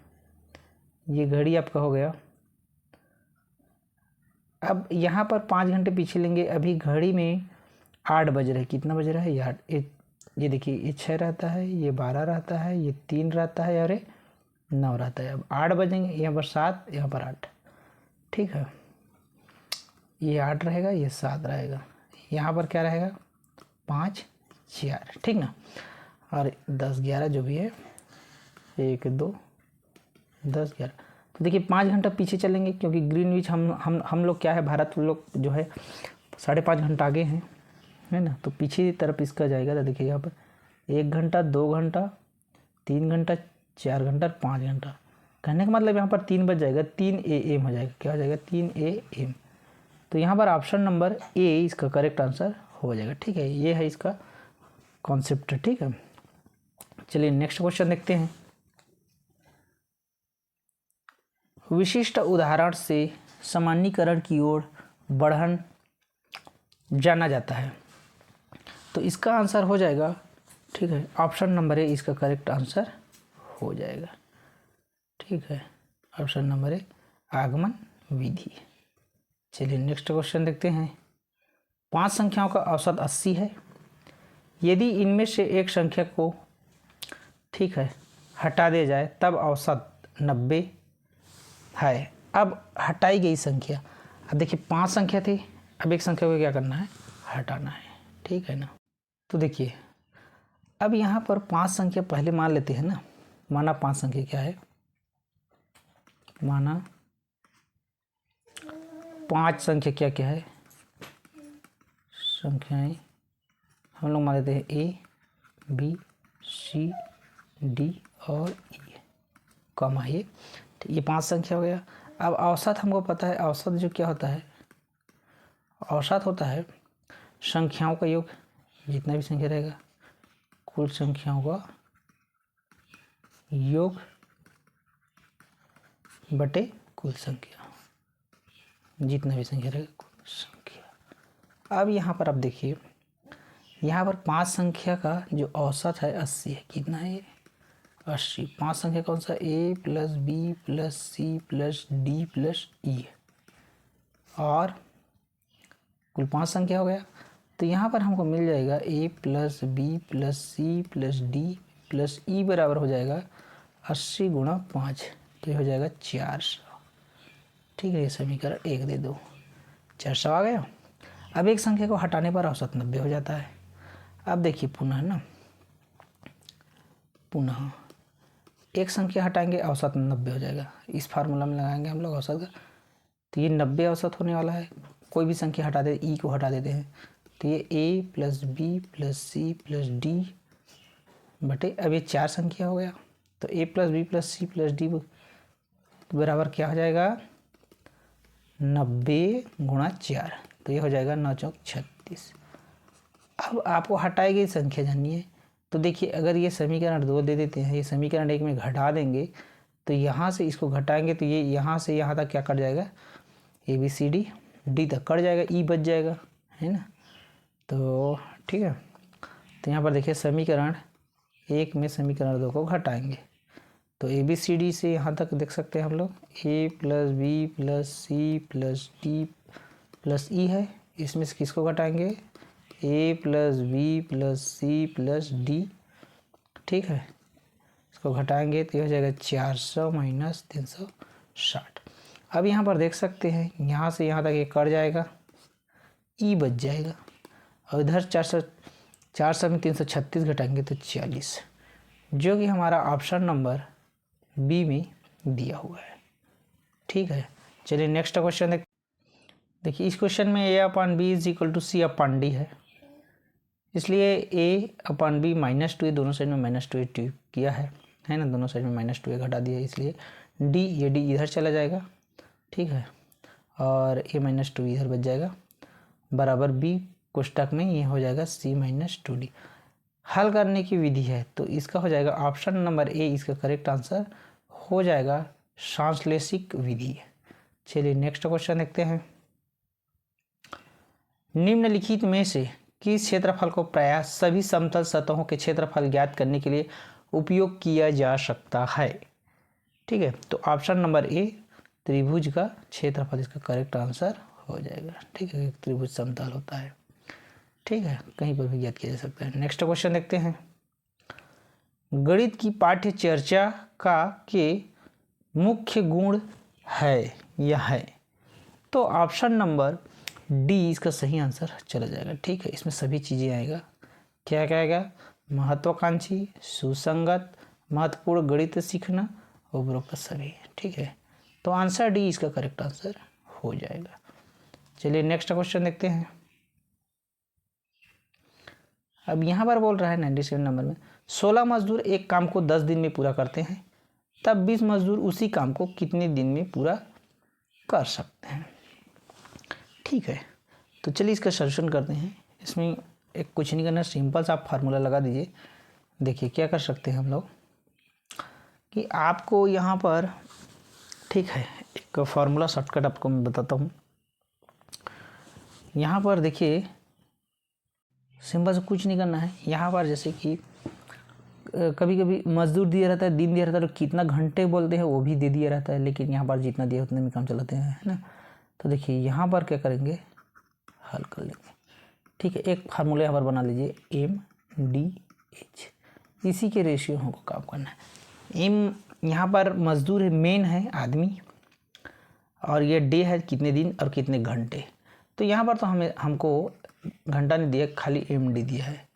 ये घड़ी आपका हो गया। अब यहाँ पर 5 घंटे पीछे लेंगे, अभी घड़ी में 8 बज रहे, कितना बज रहा है, ये देखिए, ये 6 रहता है, ये 12 रहता है, ये 3 रहता है और ये 9 रहता है। अब 8 बजेंगे, यहाँ पर 7, यहाँ पर 8, ठीक है, ये 8 रहेगा, ये 7 रहेगा, यहाँ पर क्या रहेगा 5 4, ठीक ना, और 10 11 जो भी है, 1 2 10 11। तो देखिए 5 घंटा पीछे चलेंगे, क्योंकि ग्रीनविच हम लोग क्या है, भारत लोग जो है 5.5 घंटा आगे हैं, है ना, तो पीछे की तरफ इसका जाएगा। तो देखिए यहाँ पर 1 घंटा 2 घंटा 3 घंटा 4 घंटा 5 घंटा, कहने का मतलब यहाँ पर 3 बज जाएगा, 3 AM हो जाएगा, क्या हो जाएगा 3 AM। तो यहाँ पर ऑप्शन नंबर ए इसका करेक्ट आंसर हो जाएगा, ठीक है, ये है इसका कॉन्सेप्ट, ठीक है। चलिए नेक्स्ट क्वेश्चन देखते हैं। विशिष्ट उदाहरण से सामान्यीकरण की ओर बढ़न जाना जाता है, तो इसका आंसर हो जाएगा, ठीक है, ऑप्शन नंबर ए इसका करेक्ट आंसर हो जाएगा, ठीक है, ऑप्शन नंबर ए आगमन विधि। चलिए नेक्स्ट क्वेश्चन देखते हैं। 5 संख्याओं का औसत 80 है, यदि इनमें से एक संख्या को, ठीक है, हटा दिया जाए तब औसत 90 है। अब हटाई गई संख्या, अब देखिए 5 संख्या थी, अब एक संख्या को क्या करना है, हटाना है, ठीक है ना। तो देखिए अब यहाँ पर 5 संख्या पहले मान लेते हैं ना, माना 5 संख्या क्या है, माना 5 संख्या क्या क्या है, संख्याएं हम लोग मान लेते हैं A B C D और E, कॉमा ये 5 संख्या हो गया। अब औसत हमको पता है, औसत जो क्या होता है, औसत होता है संख्याओं का योग, जितना भी संख्या रहेगा कुल संख्याओं का योग बटे कुल संख्या, जितना भी संख्या रहेगा कुल संख्या। अब यहाँ पर आप देखिए, यहाँ पर 5 संख्या का जो औसत है 80 है, कितना है 80। 5 संख्या कौन सा, A + B + C + D + E, और कुल 5 संख्या हो गया। तो यहाँ पर हमको मिल जाएगा A + B + C + D + E बराबर हो जाएगा 80 × 5, तो ये हो जाएगा 400, ठीक है, ये समीकरण 1 दे दो, 400 आ गया। अब एक संख्या को हटाने पर औसत 90 हो जाता है। अब देखिए पुनः एक संख्या हटाएंगे, औसत 90 हो जाएगा, इस फार्मूला में लगाएंगे हम लोग औसत का, तो ये 90 औसत होने वाला है। कोई भी संख्या हटा दे, E को हटा देते हैं, तो ये A + B + C + D बटे, अब ये 4 संख्या हो गया, तो A + B + C + D बराबर क्या हो जाएगा 90 × 4, तो ये हो जाएगा 9 चौक 36। अब आपको हटाई गई संख्या जाननी है, तो देखिए अगर ये समीकरण 2 दे देते हैं, ये समीकरण 1 में घटा देंगे, तो यहाँ से इसको घटाएंगे तो ये यहाँ से यहाँ तक क्या कट जाएगा, ABCD D तक कट जाएगा, E बच जाएगा, है ना। तो ठीक है, तो यहाँ पर देखिए समीकरण 1 में समीकरण 2 को घटाएंगे, तो ABCD से यहाँ तक देख सकते हैं हम लोग, A + B + C + D + E है, इसमें से किसको घटाएंगे, A + B + C + D, ठीक है, इसको घटाएंगे तो ये हो जाएगा 400 - 360। अब यहाँ पर देख सकते हैं यहाँ से यहाँ तक ये कट जाएगा, ई बच जाएगा, और इधर 400 में 336 घटाएंगे तो 40, जो कि हमारा ऑप्शन नंबर बी में दिया हुआ है। ठीक है, चलिए नेक्स्ट क्वेश्चन देखिए। इस क्वेश्चन में A upon B is equal to C upon D है, इसलिए ए अपॉन बी -2 दोनों साइड में -2 किया है ना, दोनों साइड में -2 घटा दिया, इसलिए डी, ये डी इधर चला जाएगा। ठीक है, और ए -2 इधर बच जाएगा, बराबर बी कोष्टक में ये हो जाएगा c -2d। हल करने की विधि है तो इसका हो जाएगा ऑप्शन नंबर ए, इसका करेक्ट आंसर हो जाएगा ट्रांसलेशिक विधि। चलिए नेक्स्ट क्वेश्चन देखते हैं। निम्नलिखित में से किस क्षेत्रफल को प्रायः सभी समतल सतहों के क्षेत्रफल ज्ञात करने के लिए उपयोग किया जा सकता है? ठीक है, तो ऑप्शन नंबर ए त्रिभुज का क्षेत्रफल इसका करेक्ट आंसर हो जाएगा। ठीक है, त्रिभुज समतल होता है। ठीक है, कहीं पर भी ज्ञात किया जा सकता है। नेक्स्ट क्वेश्चन देखते हैं। गणित की पाठ्य चर्चा का के मुख्य गुण है या है, तो ऑप्शन नंबर डी इसका सही आंसर चला जाएगा। ठीक है, इसमें सभी चीज़ें आएगा। क्या क्या आएगा? महत्वाकांक्षी, सुसंगत, महत्वपूर्ण गणित सीखना, उपरोक्त सभी। ठीक है, तो आंसर डी इसका करेक्ट आंसर हो जाएगा। चलिए नेक्स्ट क्वेश्चन देखते हैं। अब यहाँ पर बोल रहा है 97 नंबर में 16 मजदूर एक काम को 10 दिन में पूरा करते हैं, तब 20 मजदूर उसी काम को कितने दिन में पूरा कर सकते हैं? ठीक है, तो चलिए इसका सॉल्यूशन करते हैं। इसमें एक कुछ नहीं करना, सिंपल सा आप फार्मूला लगा दीजिए। देखिए क्या कर सकते हैं हम लोग कि आपको यहाँ पर, ठीक है, एक फार्मूला शॉर्टकट आपको मैं बताता हूँ। यहाँ पर देखिए सिंपल से कुछ नहीं करना है। यहाँ पर जैसे कि कभी कभी मजदूर दिया रहता है, दिन दिया रहता है, तो कितना घंटे बोलते हैं वो भी दे दिया रहता है, लेकिन यहाँ पर जितना दिया उतने में काम चलाते हैं, है ना। तो देखिए यहाँ पर क्या करेंगे, हल कर लेंगे। ठीक है, एक फार्मूला यहाँ पर बना लीजिए, MDH, इसी के रेशियो हमको काम करना है। एम यहाँ पर मजदूर है, मेन है आदमी, और ये डे है कितने दिन और कितने घंटे। तो यहाँ पर तो हमको घंटा नहीं दिया, खाली MD दिया है,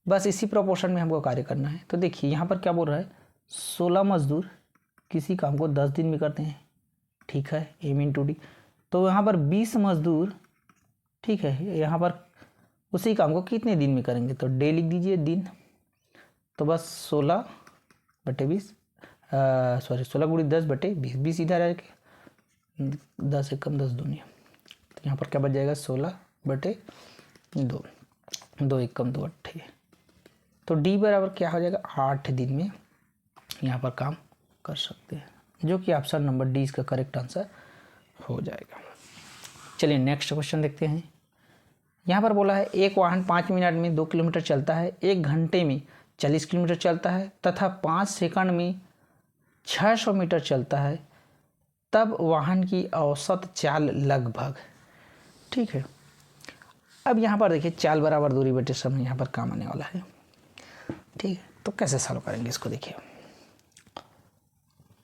बस इसी प्रोपोर्शन में हमको कार्य करना है। तो देखिए यहाँ पर क्या बोल रहा है, 16 मजदूर किसी काम को 10 दिन में करते हैं। ठीक है, M×D। तो यहाँ पर 20 मजदूर, ठीक है, यहाँ पर उसी काम को कितने दिन में करेंगे, तो डे लिख दीजिए दिन। तो बस 16/20, सॉरी 16×10/20, 20 इधर है, 10 एकम 10 दूनी, तो यहाँ पर क्या बच जाएगा, 16/2, 2 एकम 2 8। तो डी बराबर क्या हो जाएगा, 8 दिन में यहाँ पर काम कर सकते हैं, जो कि ऑप्शन नंबर डी इसका करेक्ट आंसर हो जाएगा। चलिए नेक्स्ट क्वेश्चन देखते हैं। यहाँ पर बोला है एक वाहन 5 मिनट में 2 किलोमीटर चलता है, 1 घंटे में 40 किलोमीटर चलता है तथा 5 सेकंड में 600 मीटर चलता है, तब वाहन की औसत चाल लगभग। ठीक है, अब यहाँ पर देखिए चाल बराबर दूरी बटे समय यहाँ पर काम आने वाला है। ठीक है, तो कैसे सॉल्व करेंगे इसको, देखिए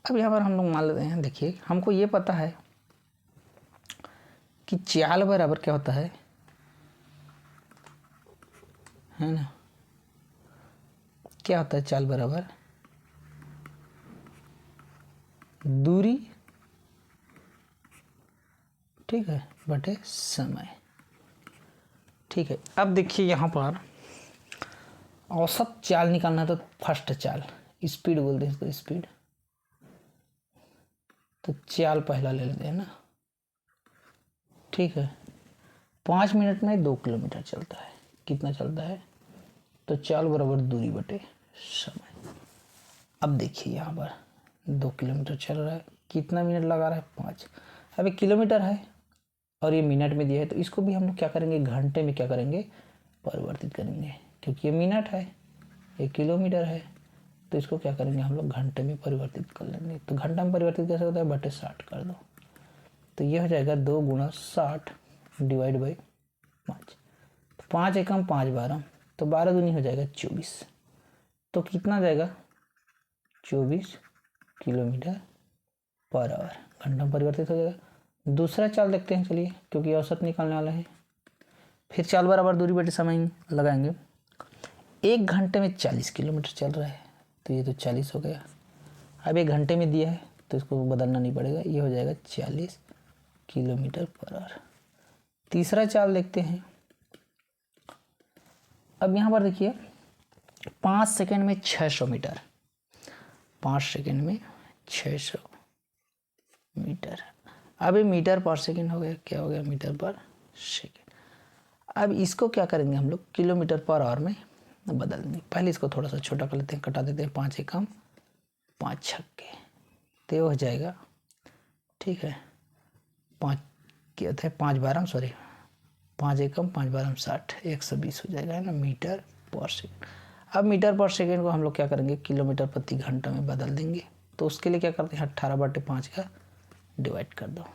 अब यहाँ पर हम लोग मान लेते हैं, देखिए हमको ये पता है कि चाल बराबर क्या होता है ना, क्या होता है चाल बराबर दूरी, ठीक है, बटे समय। ठीक है, अब देखिए यहाँ पर औसत चाल निकालना है, तो फर्स्ट चाल स्पीड बोलते हैं इसको, स्पीड। तो चाल पहला ले लेते हैं ना। ठीक है, 5 मिनट में 2 किलोमीटर चलता है, कितना चलता है, तो चाल बराबर दूरी बटे समय। अब देखिए यहाँ पर 2 किलोमीटर चल रहा है, कितना मिनट लगा रहा है, 5। अब एक किलोमीटर है और ये मिनट में दिया है, तो इसको भी हम लोग क्या करेंगे, घंटे में क्या करेंगे, परिवर्तित करेंगे, क्योंकि ये मिनट है, ये किलोमीटर है, तो इसको क्या करेंगे हम लोग घंटे में परिवर्तित कर लेंगे। तो घंटा में परिवर्तित कैसे होता है, बटे 60 कर दो, तो ये हो जाएगा 2 × 60 डिवाइड बाई 5। 5 एकम 5 12, तो 12 दूनी हो जाएगा 24, तो कितना जाएगा 24 किलोमीटर पर आवर घंटा में परिवर्तित हो जाएगा। दूसरा चाल देखते हैं चलिए, क्योंकि औसत निकालने वाला है। फिर चाल बराबर दूरी बटे समय लगाएंगे। 1 घंटे में 40 किलोमीटर चल रहा है, तो ये तो 40 हो गया। अब 1 घंटे में दिया है तो इसको बदलना नहीं पड़ेगा, ये हो जाएगा 40 किलोमीटर पर आवर। तीसरा चाल देखते हैं। अब यहाँ पर देखिए 5 सेकंड में 600 मीटर, 5 सेकंड में 600 मीटर। अब ये मीटर पर सेकंड हो गया, क्या हो गया, मीटर पर सेकंड। अब इसको क्या करेंगे हम लोग, किलोमीटर पर आवर में बदल देंगे। पहले इसको थोड़ा सा छोटा कर लेते हैं, कटा देते हैं, 5 एकम 5 छक्के, तो हो जाएगा, ठीक है, 5 क्या थे, 5 बारह सॉरी 5 एकम 5 बारह 60, 120 हो जाएगा, है ना, मीटर पर सेकंड। अब मीटर पर सेकंड को हम लोग क्या करेंगे, किलोमीटर प्रति घंटा में बदल देंगे। तो उसके लिए क्या करते हैं, 18/5 का डिवाइड कर दो,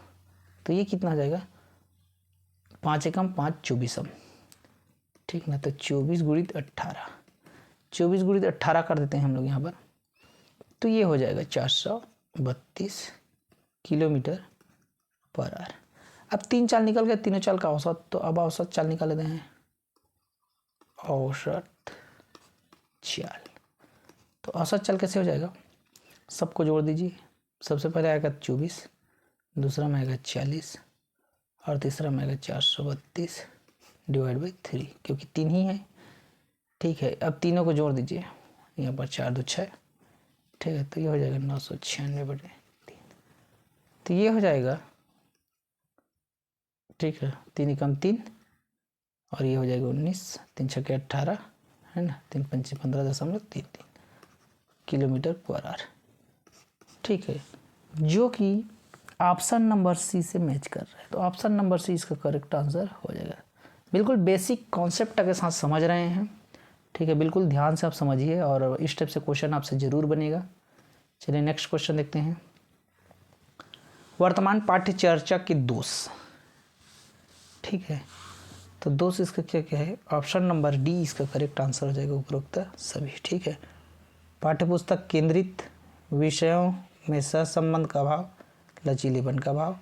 तो ये कितना हो जाएगा, 5 एकम 5 24, ठीक ना, तो 24 गुणित 18, 24 गुणित 18 कर देते हैं हम लोग यहाँ पर, तो ये हो जाएगा 432 किलोमीटर पर आवर। अब 3 चाल निकल गए, तीनों चाल का औसत, तो अब औसत चाल निकाल लेते हैं, औसत चाल। तो औसत चाल कैसे हो जाएगा, सबको जोड़ दीजिए। सबसे पहले आएगा 24, दूसरा में आएगा 40 और तीसरा में आएगा 432 डिवाइड बाई 3, क्योंकि 3 ही है, ठीक है। अब तीनों को जोड़ दीजिए, यहाँ पर 4 2 6, ठीक है, तो ये हो जाएगा 996/3, तो ये हो जाएगा, ठीक है, 3 एकम 3 और ये हो जाएगा 19, 3 छक्के 18, है ना, 3 पंचे 15.33 किलोमीटर पर आवर, ठीक है, जो कि ऑप्शन नंबर सी से मैच कर रहा है। तो ऑप्शन नंबर सी इसका करेक्ट आंसर हो जाएगा। बिल्कुल बेसिक कॉन्सेप्ट के साथ समझ रहे हैं, ठीक है, बिल्कुल ध्यान से आप समझिए और इस टाइप से क्वेश्चन आपसे ज़रूर बनेगा। चलिए नेक्स्ट क्वेश्चन देखते हैं। वर्तमान पाठ्य चर्चा के दोष, ठीक है, तो दोष इसका क्या क्या है, ऑप्शन नंबर डी इसका करेक्ट आंसर हो जाएगा, उपरोक्त सभी, ठीक है। पाठ्यपुस्तक केंद्रित विषयों में सहसंबंध का भाव, लचीलेपन का भाव,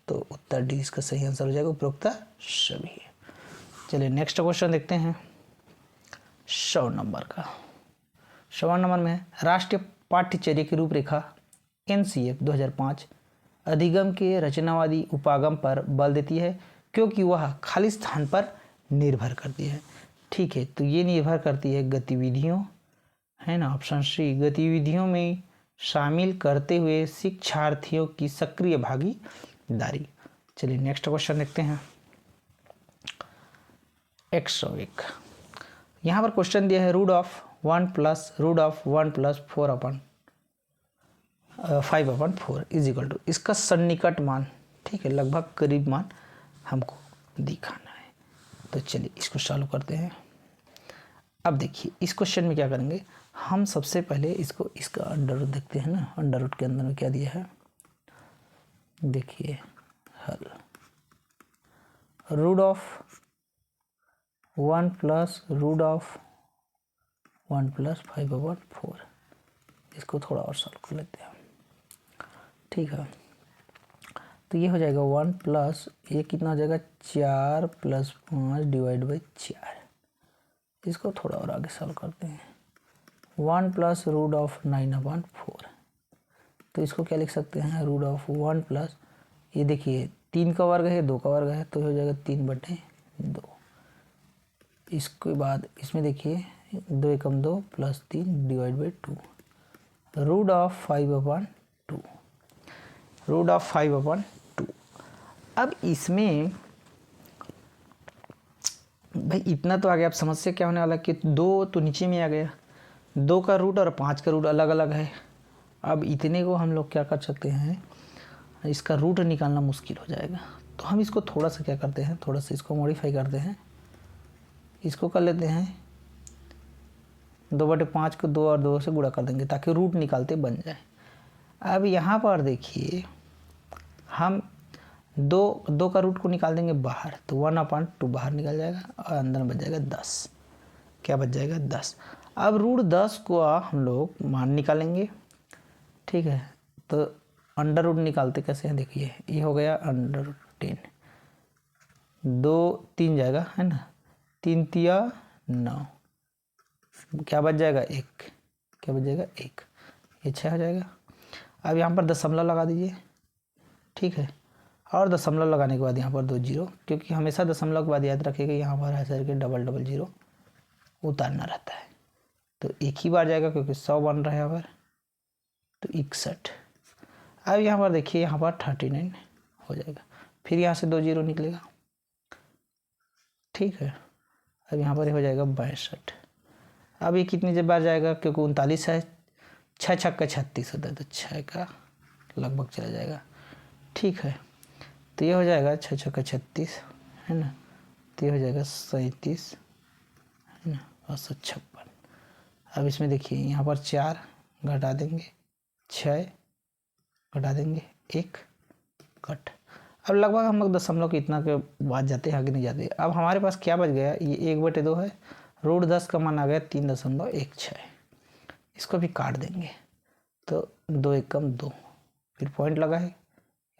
तो उत्तर डी इसका सही आंसर हो जाएगा, उपरोक्त सभी। चलिए नेक्स्ट क्वेश्चन देखते हैं 100 नंबर का। 100 नंबर में राष्ट्रीय पाठ्यचर्या की रूपरेखा NCF 2005 अधिगम के रचनावादी उपागम पर बल देती है, क्योंकि वह खाली स्थान पर निर्भर करती है, ठीक है। तो ये निर्भर करती है गतिविधियों, है ना, ऑप्शन सी, गतिविधियों में शामिल करते हुए शिक्षार्थियों की सक्रिय भागीदारी। चलिए नेक्स्ट क्वेश्चन देखते हैं 101। यहाँ पर क्वेश्चन दिया है root of 1 plus root of 1 plus 5/4 is equal to, इसका सन्निकट मान, ठीक है, लगभग करीब मान हमको दिखाना है। तो चलिए इसको सॉल्व करते हैं। अब देखिए इस क्वेश्चन में क्या करेंगे हम, सबसे पहले इसको इसका अंडर रूट देखते हैं ना, अंडर रूट के अंदर में क्या दिया है, देखिए हल, root of 1 plus root of 1 plus 5/4, इसको थोड़ा और सॉल्व कर लेते हैं, ठीक है। तो ये हो जाएगा 1 प्लस, ये कितना हो जाएगा 4 + 5 डिवाइड बाई 4, इसको थोड़ा और आगे सॉल्व करते हैं, 1 प्लस रूट ऑफ 9/4, तो इसको क्या लिख सकते हैं, रूट ऑफ 1 प्लस, ये देखिए 3 का वर्ग है 2 का वर्ग है, तो हो जाएगा 3/2। इसके बाद इसमें देखिए 2 एकम 2 plus 3 divide by 2, root of 5/2, root of 5/2। अब इसमें भाई इतना तो आ गया, अब समस्या क्या होने वाला कि 2 तो नीचे में आ गया, 2 का रूट और 5 का रूट अलग अलग है। अब इतने को हम लोग क्या कर सकते हैं, इसका रूट निकालना मुश्किल हो जाएगा, तो हम इसको थोड़ा सा क्या करते हैं, थोड़ा सा इसको मॉडिफाई करते हैं, इसको कर लेते हैं 2/5 को 2 और 2 से गुणा कर देंगे ताकि रूट निकालते बन जाए। अब यहाँ पर देखिए हम 2 का रूट को निकाल देंगे बाहर, तो 1/2 बाहर निकल जाएगा और अंदर बच जाएगा 10, क्या बच जाएगा 10। अब रूट 10 को हम लोग मान निकालेंगे, ठीक है, तो अंडर रूट निकालते कैसे हैं, देखिए ये हो गया अंडर रूट 10, 2 3 जाएगा है ना, 3 तिया 9, क्या बच जाएगा 1, क्या बच जाएगा 1, ये 6 हो जाएगा। अब यहाँ पर दशमलव लगा दीजिए, ठीक है, और दशमलव लगाने के बाद यहाँ पर 2 जीरो, क्योंकि हमेशा दशमलव के बाद याद रखिएगा यहाँ पर ऐसे करके डबल डबल जीरो उतारना रहता है, तो एक ही बार जाएगा क्योंकि 100 बन रहा है यहाँ पर, तो 61। अब यहाँ पर देखिए यहाँ पर 39 हो जाएगा, फिर यहाँ से 2 जीरो निकलेगा, ठीक है। अब यहाँ पर हो जाएगा 62। अब ये कितनी बार जाएगा, क्योंकि 39 है, 6 छक्का 36 होता है, तो 6 का लगभग चला जाएगा, ठीक है। तो ये हो जाएगा 6 छक्का 36 है ना, तो ये हो जाएगा 37 है ना, और 156। अब इसमें देखिए यहाँ पर 4 घटा देंगे, 6 घटा देंगे, 1 कट। अब लगभग हम लोग दशमलव के इतना के बाद जाते हैं, आगे नहीं जाते। अब हमारे पास क्या बच गया, ये 1/2 है, रूट 10 का मान आ गया 3.16, इसको भी काट देंगे, तो 2 एकम 2, फिर पॉइंट लगा है,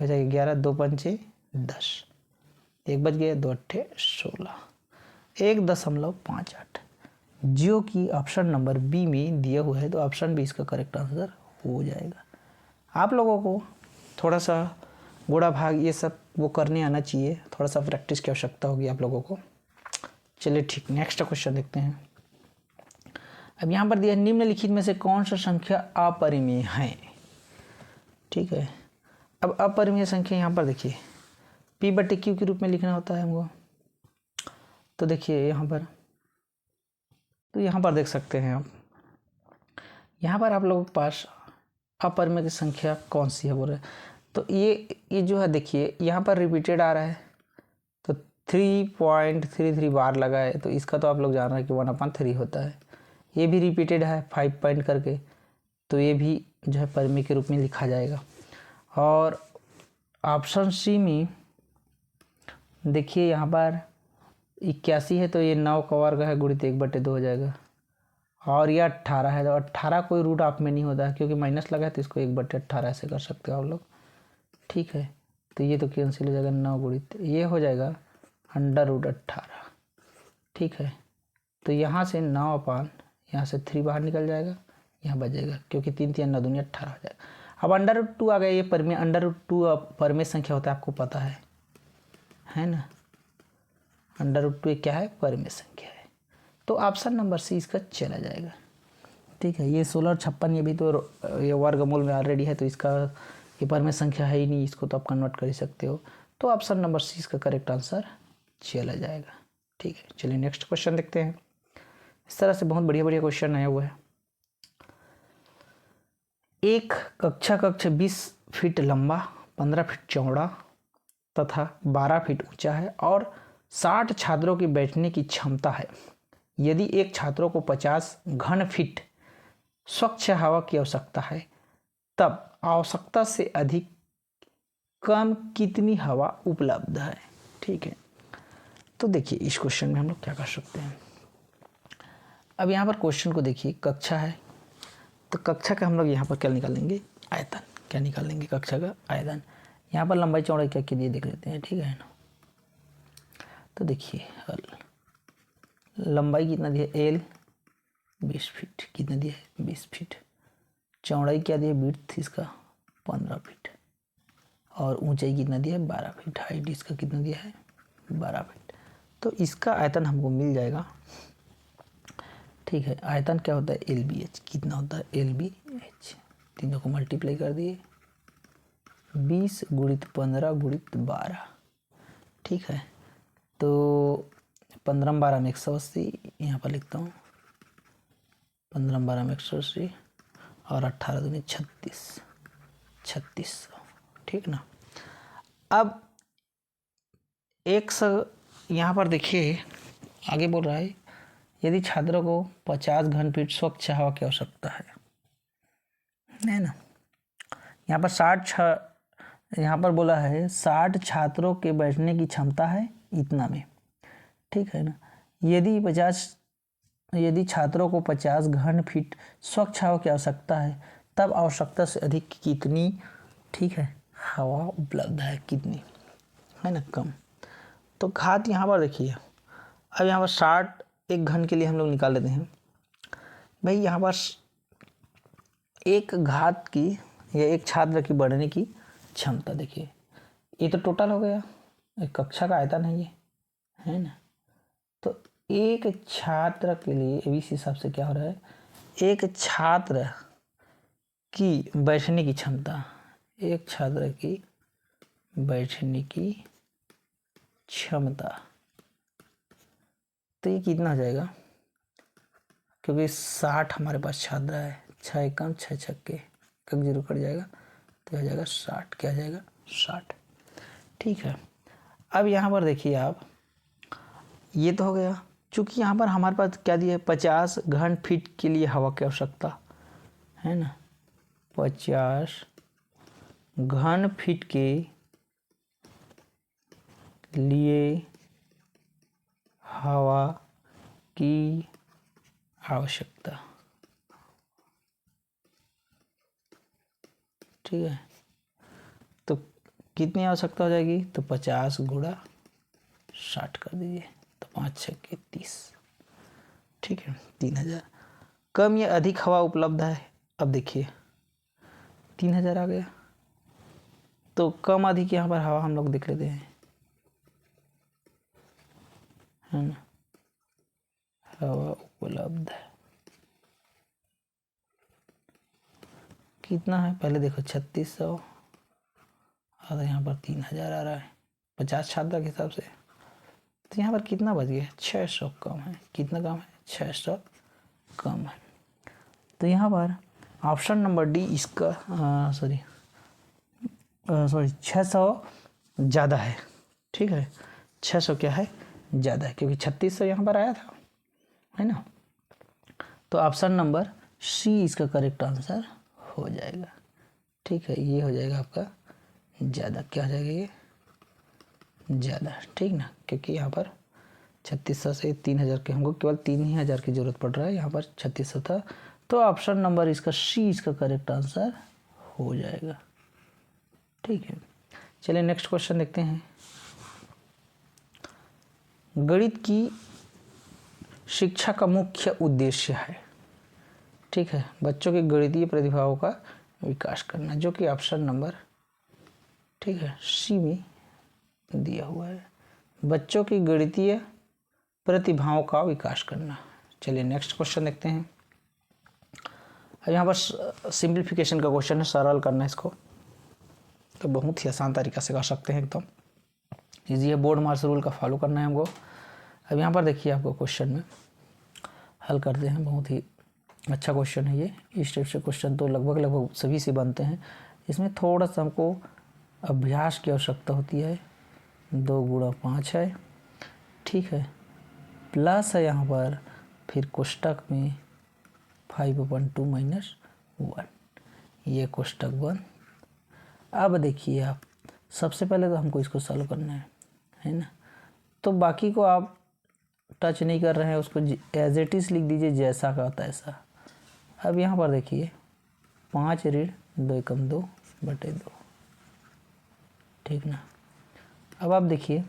हो जाएगा 11, 2 पंचे 10, 1 बच गया, 2 अट्ठे 16, 1.58, जो कि ऑप्शन नंबर बी में दिया हुआ है, तो ऑप्शन बी इसका करेक्ट आंसर हो जाएगा। आप लोगों को थोड़ा सा गुणा भाग ये सब वो करने आना चाहिए, थोड़ा सा प्रैक्टिस की आवश्यकता होगी आप लोगों को। चलिए ठीक, नेक्स्ट क्वेश्चन देखते हैं। अब यहाँ पर दिया निम्नलिखित में से कौन सा संख्या अपरिमेय है, ठीक है। अब अपरिमेय संख्या यहाँ पर देखिए P/Q के रूप में लिखना होता है हमको, तो देखिए यहाँ पर, तो यहाँ पर देख सकते हैं आप, यहाँ पर आप लोगों के पास अपरिमेय की संख्या कौन सी है बोल रहे, तो ये जो है देखिए यहाँ पर रिपीटेड आ रहा है, तो 3.33 बार लगा है, तो इसका तो आप लोग जान रहे हैं कि 1/3 होता है। ये भी रिपीटेड है 5 पॉइंट करके, तो ये भी जो है परिमेय के रूप में लिखा जाएगा। और ऑप्शन सी में देखिए यहाँ पर 81 है, तो ये 9 का वर्ग है, गुणित 1/2 हो जाएगा। और ये 18 है, तो 18 कोई रूट आप में नहीं होता है, क्योंकि माइनस लगा है, तो इसको 1/18 ऐसे कर सकते हो आप लोग, ठीक है। तो ये तो कैंसिल हो जाएगा, 9 गुणित ये हो जाएगा √18, ठीक है। तो यहाँ से 9 यहाँ से 3 बाहर निकल जाएगा, यहाँ बच जाएगा, क्योंकि 3 3 9 दूनी 18 हो जाएगा। अब √2 आ गया, ये परिमेय, √2 परिमेय संख्या होता है, आपको पता है ना, √2 क्या है, परिमेय संख्या है, तो ऑप्शन नंबर सी इसका चला जाएगा, ठीक है। ये 16 और 56 ये भी तो ये वर्गमूल में ऑलरेडी है, तो इसका ये परिमेय संख्या है ही नहीं, इसको तो आप कन्वर्ट कर ही सकते हो, तो ऑप्शन नंबर सी इसका करेक्ट आंसर चला जाएगा, ठीक है। चलिए नेक्स्ट क्वेश्चन देखते हैं। इस तरह से बहुत बढ़िया बढ़िया क्वेश्चन आया हुआ है। एक कक्ष 20 फीट लंबा, 15 फीट चौड़ा तथा 12 फीट ऊंचा है और 60 छात्रों की बैठने की क्षमता है। यदि एक छात्रों को 50 घन फीट स्वच्छ हवा की आवश्यकता है, तब आवश्यकता से अधिक कम कितनी हवा उपलब्ध है, ठीक है। तो देखिए इस क्वेश्चन में हम लोग क्या कर सकते हैं। अब यहाँ पर क्वेश्चन को देखिए, कक्षा है, तो कक्षा का हम लोग यहाँ पर क्या निकालेंगे, आयतन, क्या निकालेंगे, कक्षा का आयतन। यहाँ पर लंबाई चौड़ाई क्या कितनी देख लेते हैं, ठीक है ना। तो देखिए लंबाई कितना दिया, L 20 फीट, कितना दिया है 20 फीट, चौड़ाई क्या दिया, विड्थ इसका 15 फीट, और ऊंचाई कितना दिया है 12 फीट, हाइट इसका कितना दिया है 12 फीट। तो इसका आयतन हमको मिल जाएगा, ठीक है। आयतन क्या होता है, LBH, कितना होता है LBH, तीनों को मल्टीप्लाई कर दिए, 20 गुणित 15 गुणित 12, ठीक है। तो 15 12 में 180, यहाँ पर लिखता हूँ 15 12 में 180 और 18 दूनी 3600, ठीक ना। अब यहाँ पर देखिए आगे बोल रहा है, यदि छात्रों को 50 घन फीट स्वच्छ हवा की आवश्यकता है ना। यहाँ पर यहाँ पर बोला है 60 छात्रों के बैठने की क्षमता है इतना में, ठीक है ना। यदि छात्रों को 50 घन फीट स्वच्छ हवा की आवश्यकता है, तब आवश्यकता से अधिक कितनी ठीक है, हवा उपलब्ध है कितनी, है ना, कम। तो घात यहाँ पर देखिए, अब यहाँ पर 60 एक घन के लिए हम लोग निकाल लेते हैं भाई। यहाँ पर एक घात की या एक छात्र की बढ़ने की क्षमता देखिए, ये तो टोटल हो गया, एक कक्षा का आयतन है ये, है ना। तो एक छात्र के लिए इस हिसाब से क्या हो रहा है, एक छात्र की बैठने की क्षमता, एक छात्र की बैठने की क्षमता, तो ये कितना हो जाएगा, क्योंकि 60 हमारे पास छात्र है, 6 एकम 6 छक्के, कब जीरो कट जाएगा तो हो जाएगा 60, क्या हो जाएगा 60। ठीक है, अब यहाँ पर देखिए आप, ये तो हो गया, चूँकि यहाँ पर हमारे पास क्या दिया है, 50 घन फीट के लिए हवा की आवश्यकता है ना, 50 घन फीट के लिए हवा की आवश्यकता, ठीक है। तो कितनी आवश्यकता हो जाएगी, तो 50 गुणा 60 कर दीजिए, तो 5 छक्के 30, ठीक है, 3000। कम या अधिक हवा उपलब्ध है, अब देखिए 3000 आ गया, तो कम अधिक यहाँ पर हवा हम लोग देख लेते हैं, है ना, हवा उपलब्ध है कितना है, पहले देखो 3600 और यहाँ पर 3000 आ रहा है 50 छात्र के हिसाब से, तो यहाँ पर कितना बच गया, 600 कम है, कितना कम है, 600 कम है। तो यहाँ पर ऑप्शन नंबर डी इसका सॉरी 600 ज़्यादा है, ठीक है, 600 क्या है, ज़्यादा है, क्योंकि 3600 यहाँ पर आया था, है ना। तो ऑप्शन नंबर सी इसका करेक्ट आंसर हो जाएगा, ठीक है, ये हो जाएगा आपका ज़्यादा, क्या हो जाएगा ये ज़्यादा, ठीक ना, क्योंकि यहाँ पर 3600 से 3000 के हमको केवल 3000 की ज़रूरत पड़ रहा है, यहाँ पर 3600 था, तो ऑप्शन नंबर इसका सी इसका करेक्ट आंसर हो जाएगा, ठीक है। चलिए नेक्स्ट क्वेश्चन देखते हैं। गणित की शिक्षा का मुख्य उद्देश्य है, ठीक है, बच्चों की गणितीय प्रतिभाओं का विकास करना, जो कि ऑप्शन नंबर, ठीक है, सी में दिया हुआ है, बच्चों की गणितीय प्रतिभाओं का विकास करना। चलिए नेक्स्ट क्वेश्चन देखते हैं। अब यहाँ पर सिंप्लीफिकेशन का क्वेश्चन है, सरल करना है इसको, तो बहुत ही आसान तरीका से कर सकते हैं, एकदम इजी है, बोर्ड मार्क्स रूल का फॉलो करना है हमको। अब यहाँ पर देखिए आपको क्वेश्चन में हल करते हैं, बहुत ही अच्छा क्वेश्चन है ये, इस टाइप से क्वेश्चन तो लगभग सभी से बनते हैं, इसमें थोड़ा सा हमको अभ्यास की आवश्यकता होती है, 2 गुणा 5 है, ठीक है, प्लस है यहाँ पर, फिर कोष्टक में 5/2 - 1, ये कोष्टक बंद। अब देखिए आप, सबसे पहले तो हमको इसको सॉल्व करना है ना, तो बाकी को आप टच नहीं कर रहे हैं, उसको एज इट इज़ लिख दीजिए, जैसा का तैसा। अब यहाँ पर देखिए 5 ऋण 2 एकम 2/2, ठीक ना। अब आप देखिए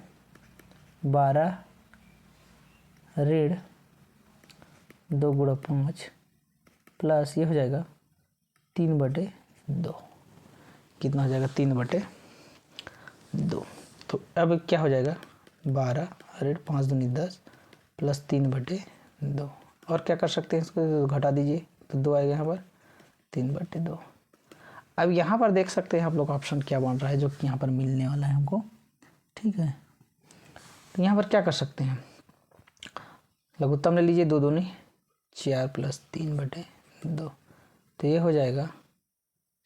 12 ऋण 2 गुणा 5 प्लस ये हो जाएगा 3/2, कितना हो जाएगा 3/2। तो अब क्या हो जाएगा 12 ऋण 5 दूनी 10 प्लस 3/2, और क्या कर सकते हैं इसको घटा दीजिए, तो 2 आएगा यहाँ पर 3/2। अब यहाँ पर देख सकते हैं आप लोग ऑप्शन क्या बन रहा है, जो कि यहाँ पर मिलने वाला है हमको, ठीक है। तो यहाँ पर क्या कर सकते हैं, लघुत्तम ले लीजिए, 2 दूनी 4 प्लस 3/2, तो ये हो जाएगा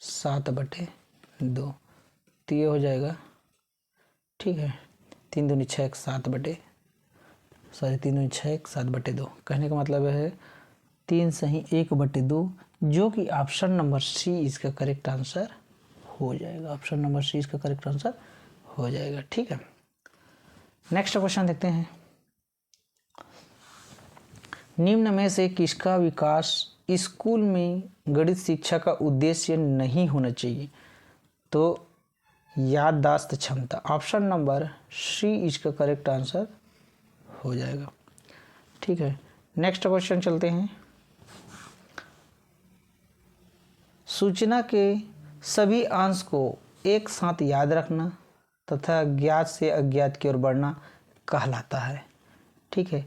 7/2, तो ये हो जाएगा, ठीक है, 3 दूनी 6 3 दूनी 6 7/2, कहने का मतलब है 3 सही 1/2, जो कि ऑप्शन नंबर सी इसका करेक्ट आंसर हो जाएगा, ऑप्शन नंबर सी इसका करेक्ट आंसर हो जाएगा, ठीक है। नेक्स्ट क्वेश्चन देखते हैं। निम्न में से किसका विकास स्कूल में गणित शिक्षा का उद्देश्य नहीं होना चाहिए, तो याददाश्त क्षमता, ऑप्शन नंबर सी इसका करेक्ट आंसर हो जाएगा। ठीक है, नेक्स्ट क्वेश्चन चलते हैं। सूचना के सभी अंश को एक साथ याद रखना तथा ज्ञात से अज्ञात की ओर बढ़ना कहलाता है। ठीक है,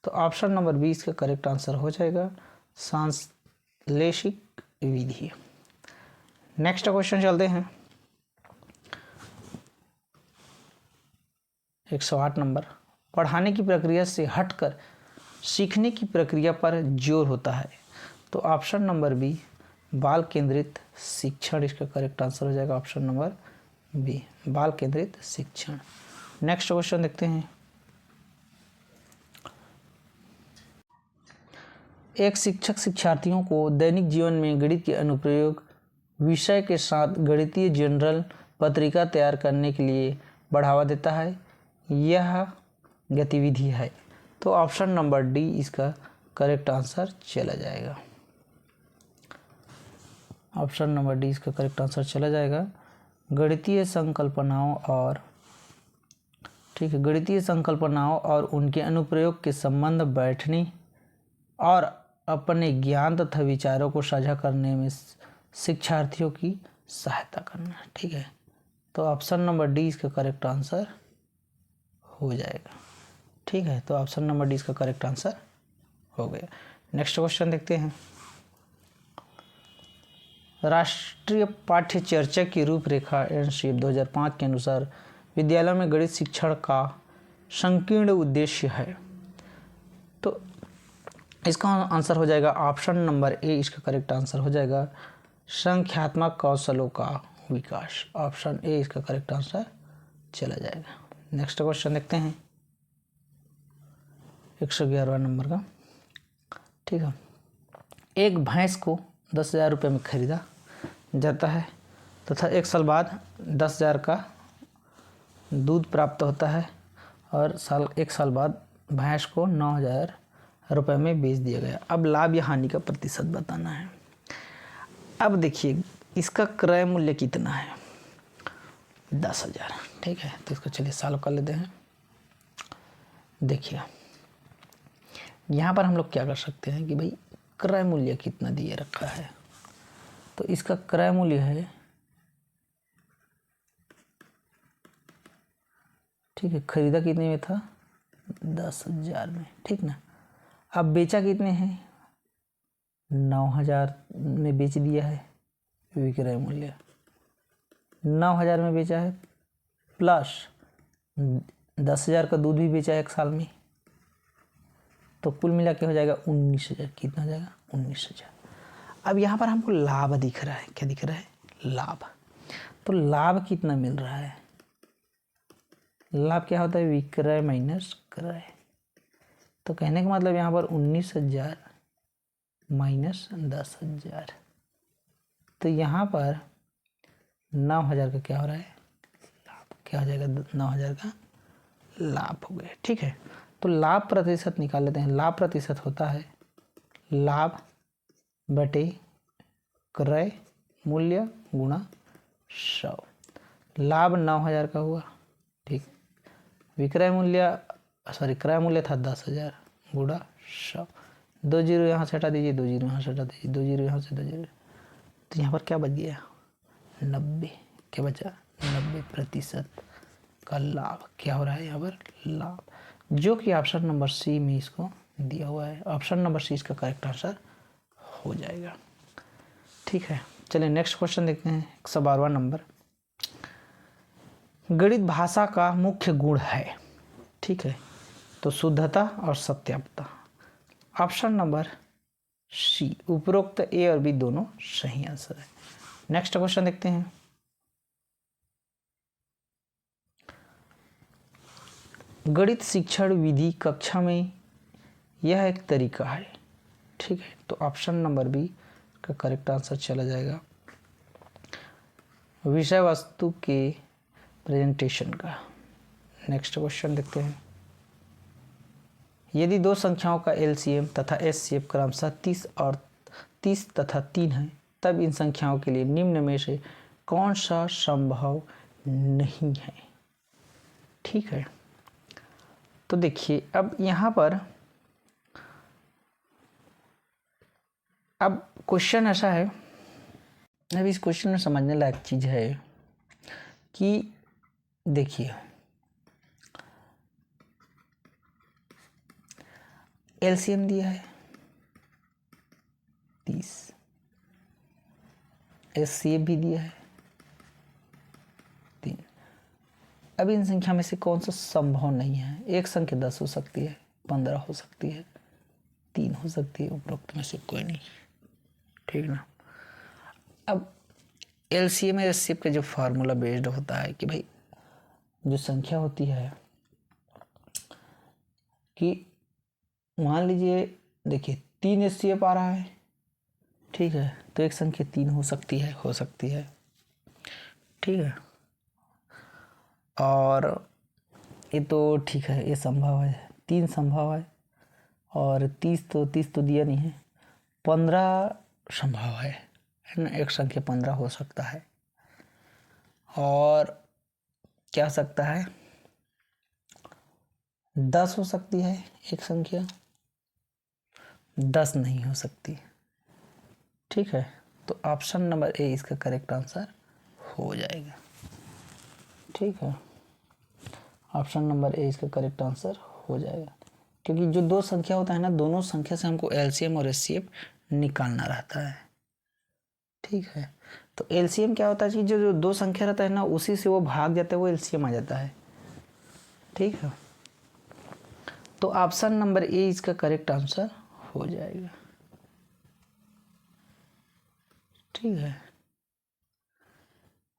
तो ऑप्शन नंबर 20 का करेक्ट आंसर हो जाएगा संश्लेषिक विधि। नेक्स्ट क्वेश्चन चलते हैं 108 नंबर। पढ़ाने की प्रक्रिया से हटकर सीखने की प्रक्रिया पर जोर होता है। तो ऑप्शन नंबर बी बाल केंद्रित शिक्षण इसका करेक्ट आंसर हो जाएगा। ऑप्शन नंबर बी बाल केंद्रित शिक्षण। नेक्स्ट क्वेश्चन देखते हैं। एक शिक्षक शिक्षार्थियों को दैनिक जीवन में गणित के अनुप्रयोग विषय के साथ गणितीय जनरल पत्रिका तैयार करने के लिए बढ़ावा देता है। यह गतिविधि है। तो ऑप्शन नंबर डी इसका करेक्ट आंसर चला जाएगा। ऑप्शन नंबर डी इसका करेक्ट आंसर चला जाएगा। गणितीय संकल्पनाओं और गणितीय संकल्पनाओं और उनके अनुप्रयोग के संबंध बैठने और अपने ज्ञान तथा विचारों को साझा करने में शिक्षार्थियों की सहायता करना। ठीक है, तो ऑप्शन नंबर डी इसका करेक्ट आंसर हो जाएगा। ठीक है, तो ऑप्शन नंबर डी इसका करेक्ट आंसर हो गया। नेक्स्ट क्वेश्चन देखते हैं। राष्ट्रीय पाठ्य चर्चा की रूपरेखा एनसीईआरटी 2005 के अनुसार विद्यालयों में गणित शिक्षण का संकीर्ण उद्देश्य है। तो इसका आंसर हो जाएगा ऑप्शन नंबर ए इसका करेक्ट आंसर हो जाएगा संख्यात्मक कौशलों का विकास। ऑप्शन ए इसका करेक्ट आंसर चला जाएगा। नेक्स्ट क्वेश्चन देखते हैं 111वां नंबर का। ठीक है, एक भैंस को 10,000 रुपये में खरीदा जाता है तथा 1 साल बाद 10,000 का दूध प्राप्त होता है और 1 साल बाद भैंस को 9,000 रुपये में बेच दिया गया। अब लाभ या हानि का प्रतिशत बताना है। अब देखिए इसका क्रय मूल्य कितना है, 10,000। ठीक है, तो इसको चलिए सॉल्व कर लेते हैं। देखिए यहाँ पर हम लोग क्या कर सकते हैं कि भाई क्रय मूल्य कितना दिए रखा है, तो इसका क्रय मूल्य है, ठीक है, खरीदा कितने में था 10,000 में। ठीक ना, अब बेचा कितने हैं 9,000 में बेच दिया है। विक्रय मूल्य 9,000 में बेचा है प्लस 10,000 का दूध भी बेचा है 1 साल में, तो कुल मिला के हो जाएगा 19,000। कितना हो जाएगा 19,000। अब यहाँ पर हमको लाभ दिख रहा है। क्या दिख रहा है, लाभ। तो लाभ कितना मिल रहा है, लाभ क्या होता है विक्रय माइनस क्रय। तो कहने का मतलब यहाँ पर 19,000 माइनस 10,000, तो यहाँ पर 9,000 का क्या हो रहा है लाभ। क्या हो जाएगा 9,000 का लाभ हो गया। ठीक है, तो लाभ प्रतिशत निकाल लेते हैं। लाभ प्रतिशत होता है लाभ बटे क्रय मूल्य गुणा 100। लाभ 9,000 का हुआ। ठीक, विक्रय मूल्य क्रय मूल्य था 10,000 गुणा 100। 2 जीरो यहाँ से हटा दीजिए, 2 जीरो यहाँ से हटा दीजिए, 2 जीरो यहाँ से 2 जीरो, तो यहाँ पर क्या बच गया 90। क्या बचा 90% का लाभ। क्या हो रहा है यहाँ पर लाभ, जो कि ऑप्शन नंबर सी में इसको दिया हुआ है। ऑप्शन नंबर सी इसका करेक्ट आंसर हो जाएगा। ठीक है, चलिए नेक्स्ट क्वेश्चन देखते हैं 112वां नंबर। गणित भाषा का मुख्य गुण है। ठीक है, तो शुद्धता और सत्यापता। ऑप्शन नंबर सी उपरोक्त ए और बी दोनों सही आंसर है। नेक्स्ट क्वेश्चन देखते हैं। गणित शिक्षण विधि कक्षा में यह एक तरीका है। ठीक है, तो ऑप्शन नंबर बी का करेक्ट आंसर चला जाएगा विषय वस्तु के प्रेजेंटेशन का। नेक्स्ट क्वेश्चन देखते हैं। यदि दो संख्याओं का एलसीएम तथा एचसीएफ क्रमशः 30 तथा 3 है, तब इन संख्याओं के लिए निम्न में से कौन सा संभव नहीं है। ठीक है, तो देखिए अब यहाँ पर अब क्वेश्चन ऐसा है, अब इस क्वेश्चन में समझने लायक चीज़ है कि देखिए एलसीएम दिया है 30, एचसीएफ भी दिया है 3। अब इन संख्या में से कौन सा संभव नहीं है। एक संख्या 10 हो सकती है, 15 हो सकती है, 3 हो सकती है, उपरोक्त में से कोई नहीं। ठीक ना। अब एलसीएम और एचसीएफ का जो फार्मूला बेस्ड होता है कि भाई जो संख्या होती है कि मान लीजिए देखिए 3 एचसीएफ आ रहा है, ठीक है, तो एक संख्या 3 हो सकती है, ठीक है। और ये तो ठीक है, ये संभव है, 3 संभव है, और 30 तो दिया नहीं है, 15 संभव है ना, एक संख्या 15 हो सकता है। और क्या सकता है, 10 हो सकती है एक संख्या, 10 नहीं हो सकती। ठीक है, तो ऑप्शन नंबर ए इसका करेक्ट आंसर हो जाएगा। ठीक है, ऑप्शन नंबर ए इसका करेक्ट आंसर हो जाएगा, क्योंकि जो दो संख्या होता है ना, दोनों संख्या से हमको एलसीएम और एचसीएफ निकालना रहता है। ठीक है, तो एलसीएम क्या होता है कि जो दो संख्या रहता है ना, उसी से वो भाग जाता है, वो एलसीएम आ जाता है। ठीक है, तो ऑप्शन नंबर ए इसका करेक्ट आंसर हो जाएगा। ठीक है,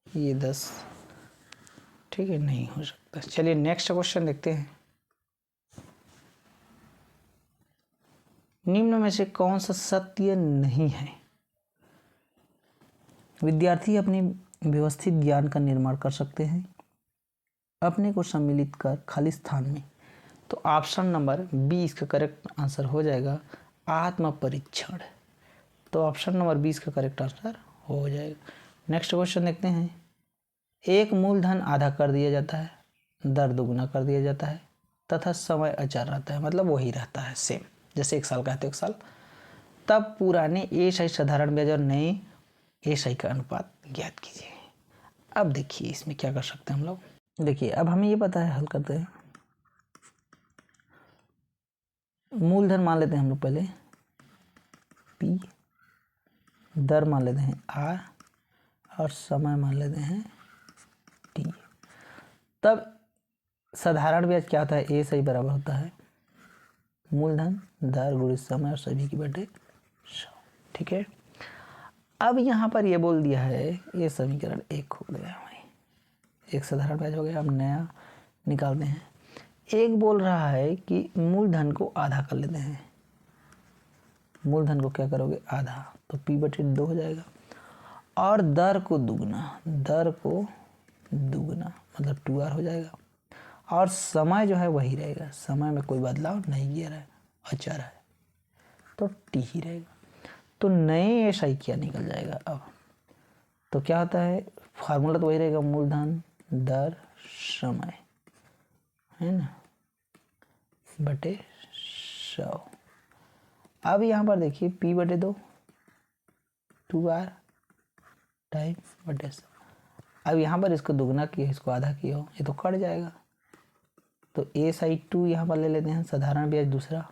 ये 10 ठीक है नहीं हो सकता। चलिए नेक्स्ट क्वेश्चन देखते हैं। निम्न में से कौन सा सत्य नहीं है। विद्यार्थी अपने व्यवस्थित ज्ञान का निर्माण कर सकते हैं अपने को सम्मिलित कर खाली स्थान में। तो ऑप्शन नंबर बी इसका करेक्ट आंसर हो जाएगा, आत्म परीक्षण। तो ऑप्शन नंबर बी इसका करेक्ट आंसर हो जाएगा। नेक्स्ट क्वेश्चन देखते हैं। एक मूलधन आधा कर दिया जाता है, दर दुगना कर दिया जाता है तथा समय अचर रहता है, मतलब वही रहता है सेम, जैसे 1 साल का है तो 1 साल। तब पुराने ए शाही साधारण ब्याज और नए ए शाही का अनुपात ज्ञात कीजिए। अब देखिए इसमें क्या कर सकते हैं हम लोग। देखिए अब हमें ये पता है, हल करते हैं। मूलधन मान लेते हैं हम लोग पहले पी, दर मान लेते हैं आर, और समय मान लेते हैं टी। तब साधारण ब्याज क्या होता है, ए सही बराबर होता है मूलधन दर गुणित समय और सभी की बटे 100। ठीक है, अब यहाँ पर ये बोल दिया है, ये समीकरण 1 हो गया, एक साधारण ब्याज हो गया। अब नया निकालते हैं। एक बोल रहा है कि मूलधन को आधा कर लेते हैं। मूलधन को क्या करोगे, आधा, तो पी बटे 2 हो जाएगा। और दर को दुगना, मतलब 2r हो जाएगा। और समय जो है वही रहेगा, समय में कोई बदलाव नहीं किया है, अचर है, तो टी ही रहेगा। तो नए एसआई क्या निकल जाएगा अब, तो क्या होता है, फार्मूला तो वही रहेगा, मूलधन दर समय है ना बटे 100। अब यहाँ पर देखिए p बटे 2 2r टाइम बटे 100। अब यहाँ पर इसको दुगना किया, इसको आधा किया हो, ये तो कट जाएगा। तो ए साइड 2 यहाँ पर ले लेते हैं, साधारण ब्याज दूसरा,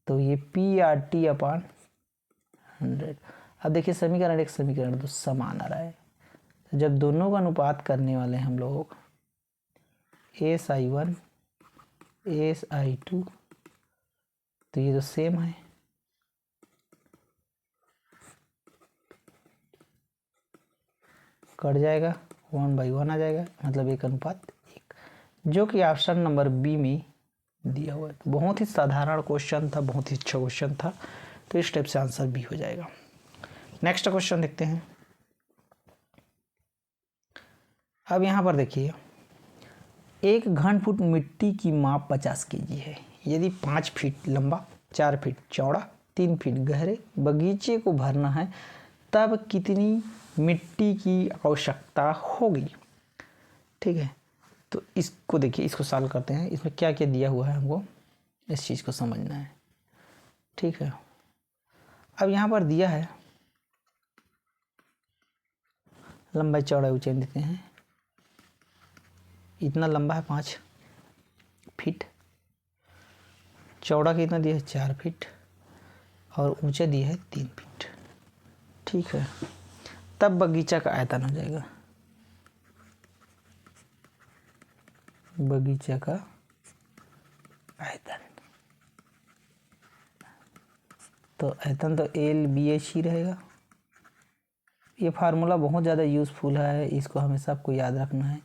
तो ये PRT अपॉन 100। अब देखिए समीकरण एक समीकरण तो समान आ रहा है, तो जब दोनों का अनुपात करने वाले हैं हम लोग SI1 SI2, तो ये तो सेम है, कट जाएगा, 1/1 आ जाएगा, मतलब 1:1, जो कि ऑप्शन नंबर बी में दिया हुआ है। बहुत ही साधारण क्वेश्चन था, बहुत ही अच्छा क्वेश्चन था, तो इस टाइप से आंसर बी हो जाएगा। नेक्स्ट क्वेश्चन देखते हैं। अब यहाँ पर देखिए, 1 घन फुट मिट्टी की माप 50 kg है। यदि 5 फीट लंबा, 4 फीट चौड़ा, 3 फीट गहरे बगीचे को भरना है, तब कितनी मिट्टी की आवश्यकता होगी। ठीक है, तो इसको देखिए, इसको सॉल्व करते हैं। इसमें क्या क्या दिया हुआ है हमको इस चीज़ को समझना है। ठीक है, अब यहाँ पर दिया है लंबाई चौड़ाई ऊंचाई देते हैं। इतना लंबा है 5 फीट, चौड़ा कितना दिया है 4 फीट, और ऊंचा दिया है 3 फीट। ठीक है, तब बगीचा का आयतन हो जाएगा, बगीचा का आयतन। तो आयतन तो LBH ही रहेगा। ये फार्मूला बहुत ज़्यादा यूज़फुल है, इसको हमेशा आपको याद रखना है।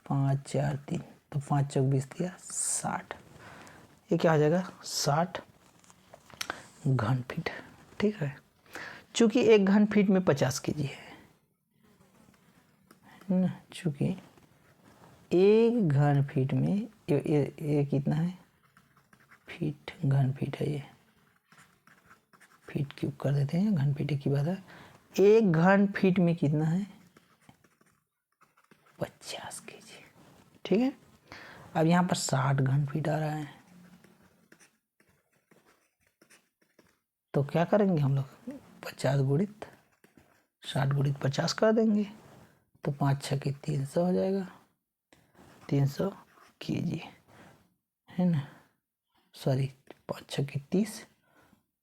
5 4 3, तो 5 चौक 20 दिया 60। ये क्या हो जाएगा 60 घन फीट। ठीक है, चूँकि 1 घन फीट में 50 kg है ना, चूँकि 1 घन फीट में ये कितना है फीट, घन फीट है, ये फीट क्यूब कर देते हैं, घन फीट की बात है। 1 घन फीट में कितना है 50 kg। ठीक है, अब यहाँ पर 60 घन फीट आ रहा है, तो क्या करेंगे हम लोग 50 गुणित 60 गुणित 50 कर देंगे, तो 5 6 की 300 हो जाएगा, 300 kg है ना, सॉरी 5 6 की 30,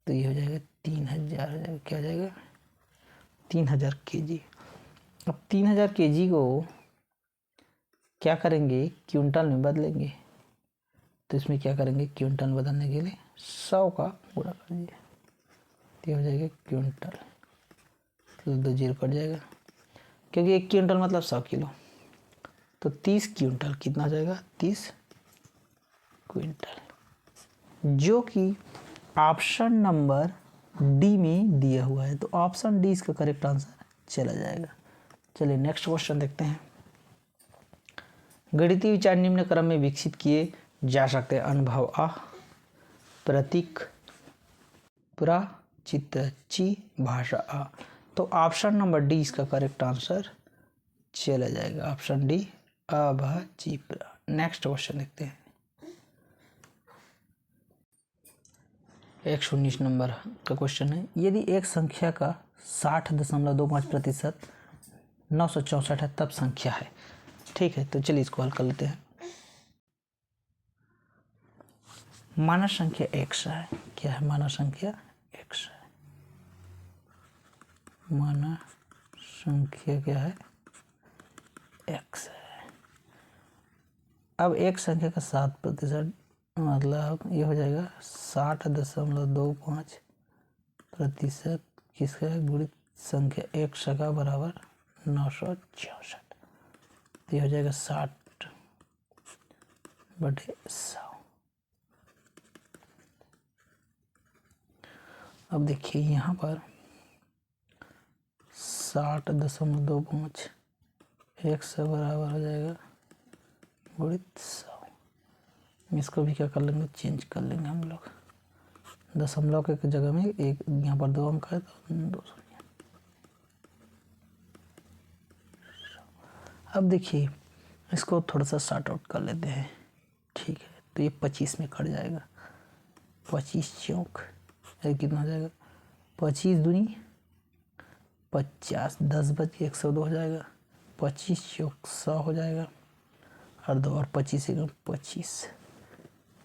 तो ये हो जाएगा 3000 हो जाएगा। क्या हो जाएगा 3000 kg। अब 3000 kg को क्या करेंगे क्विंटल में बदलेंगे, तो इसमें क्या करेंगे क्विंटल बदलने के लिए 100 का गुणा कर दीजिए, तो हो जाएगा क्विंटल, तो 2 जीरो कट जाएगा, क्योंकि 1 क्विंटल मतलब 100 किलो, तो 30 क्विंटल कितना हो जाएगा 30 क्विंटल, जो कि ऑप्शन नंबर डी में दिया हुआ है। तो ऑप्शन डी इसका करेक्ट आंसर चला जाएगा। चलिए नेक्स्ट क्वेश्चन देखते हैं। गणितीय विचार निम्न क्रम में विकसित किए जा सकते हैं। अनुभव आ, प्रतीक प्रा, चित्र ची, भाषा आ। तो ऑप्शन नंबर डी इसका करेक्ट आंसर चला जाएगा, ऑप्शन डी अ भा ची प्रा। नेक्स्ट क्वेश्चन देखते हैं। 119 नंबर का क्वेश्चन है। यदि एक संख्या का 60.25% 964 है तब संख्या है। ठीक है, तो चलिए इसको हल कर लेते हैं। मानव संख्या x है। क्या है मानव संख्या x है, मानव संख्या क्या है x है। अब एक संख्या का 7% मतलब ये हो जाएगा 60.25% किसका है गुणित संख्या x का बराबर 964, तो ये हो जाएगा 60/100। अब देखिए यहाँ पर 60.25 x बराबर हो जाएगा गुणित 100। इसको भी क्या कर लेंगे चेंज कर लेंगे हम लोग, दशमलव के जगह में एक यहाँ पर 2 अंक है तो 200। अब देखिए इसको थोड़ा सा सॉर्ट आउट कर लेते हैं। ठीक है, तो ये 25 में कट जाएगा, 25 चौक कितना हो जाएगा 25 दूनी 50, 10 बच के 102 हो जाएगा, 25 चौक 100 हो जाएगा, और 2 और 25 एकम 25।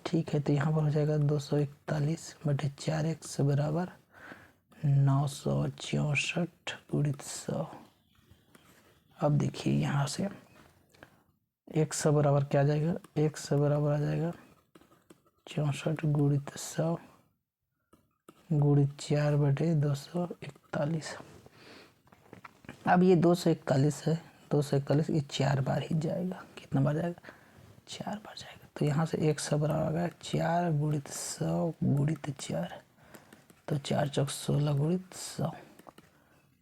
ठीक है, तो यहाँ पर हो जाएगा 241/4 x बराबर 964 गुणित 100। अब देखिए यहाँ से x बराबर क्या आ जाएगा, x बराबर आ जाएगा 64 गुणित 100 गुणित 4/241। अब ये 241 है, 241 ये 4 बार ही जाएगा, कितना बार जाएगा 4 बार जाएगा। तो यहाँ से x बराबर आ गया 4 गुणित 100 गुणित 4, तो 4 चौक 16 गुणित 100,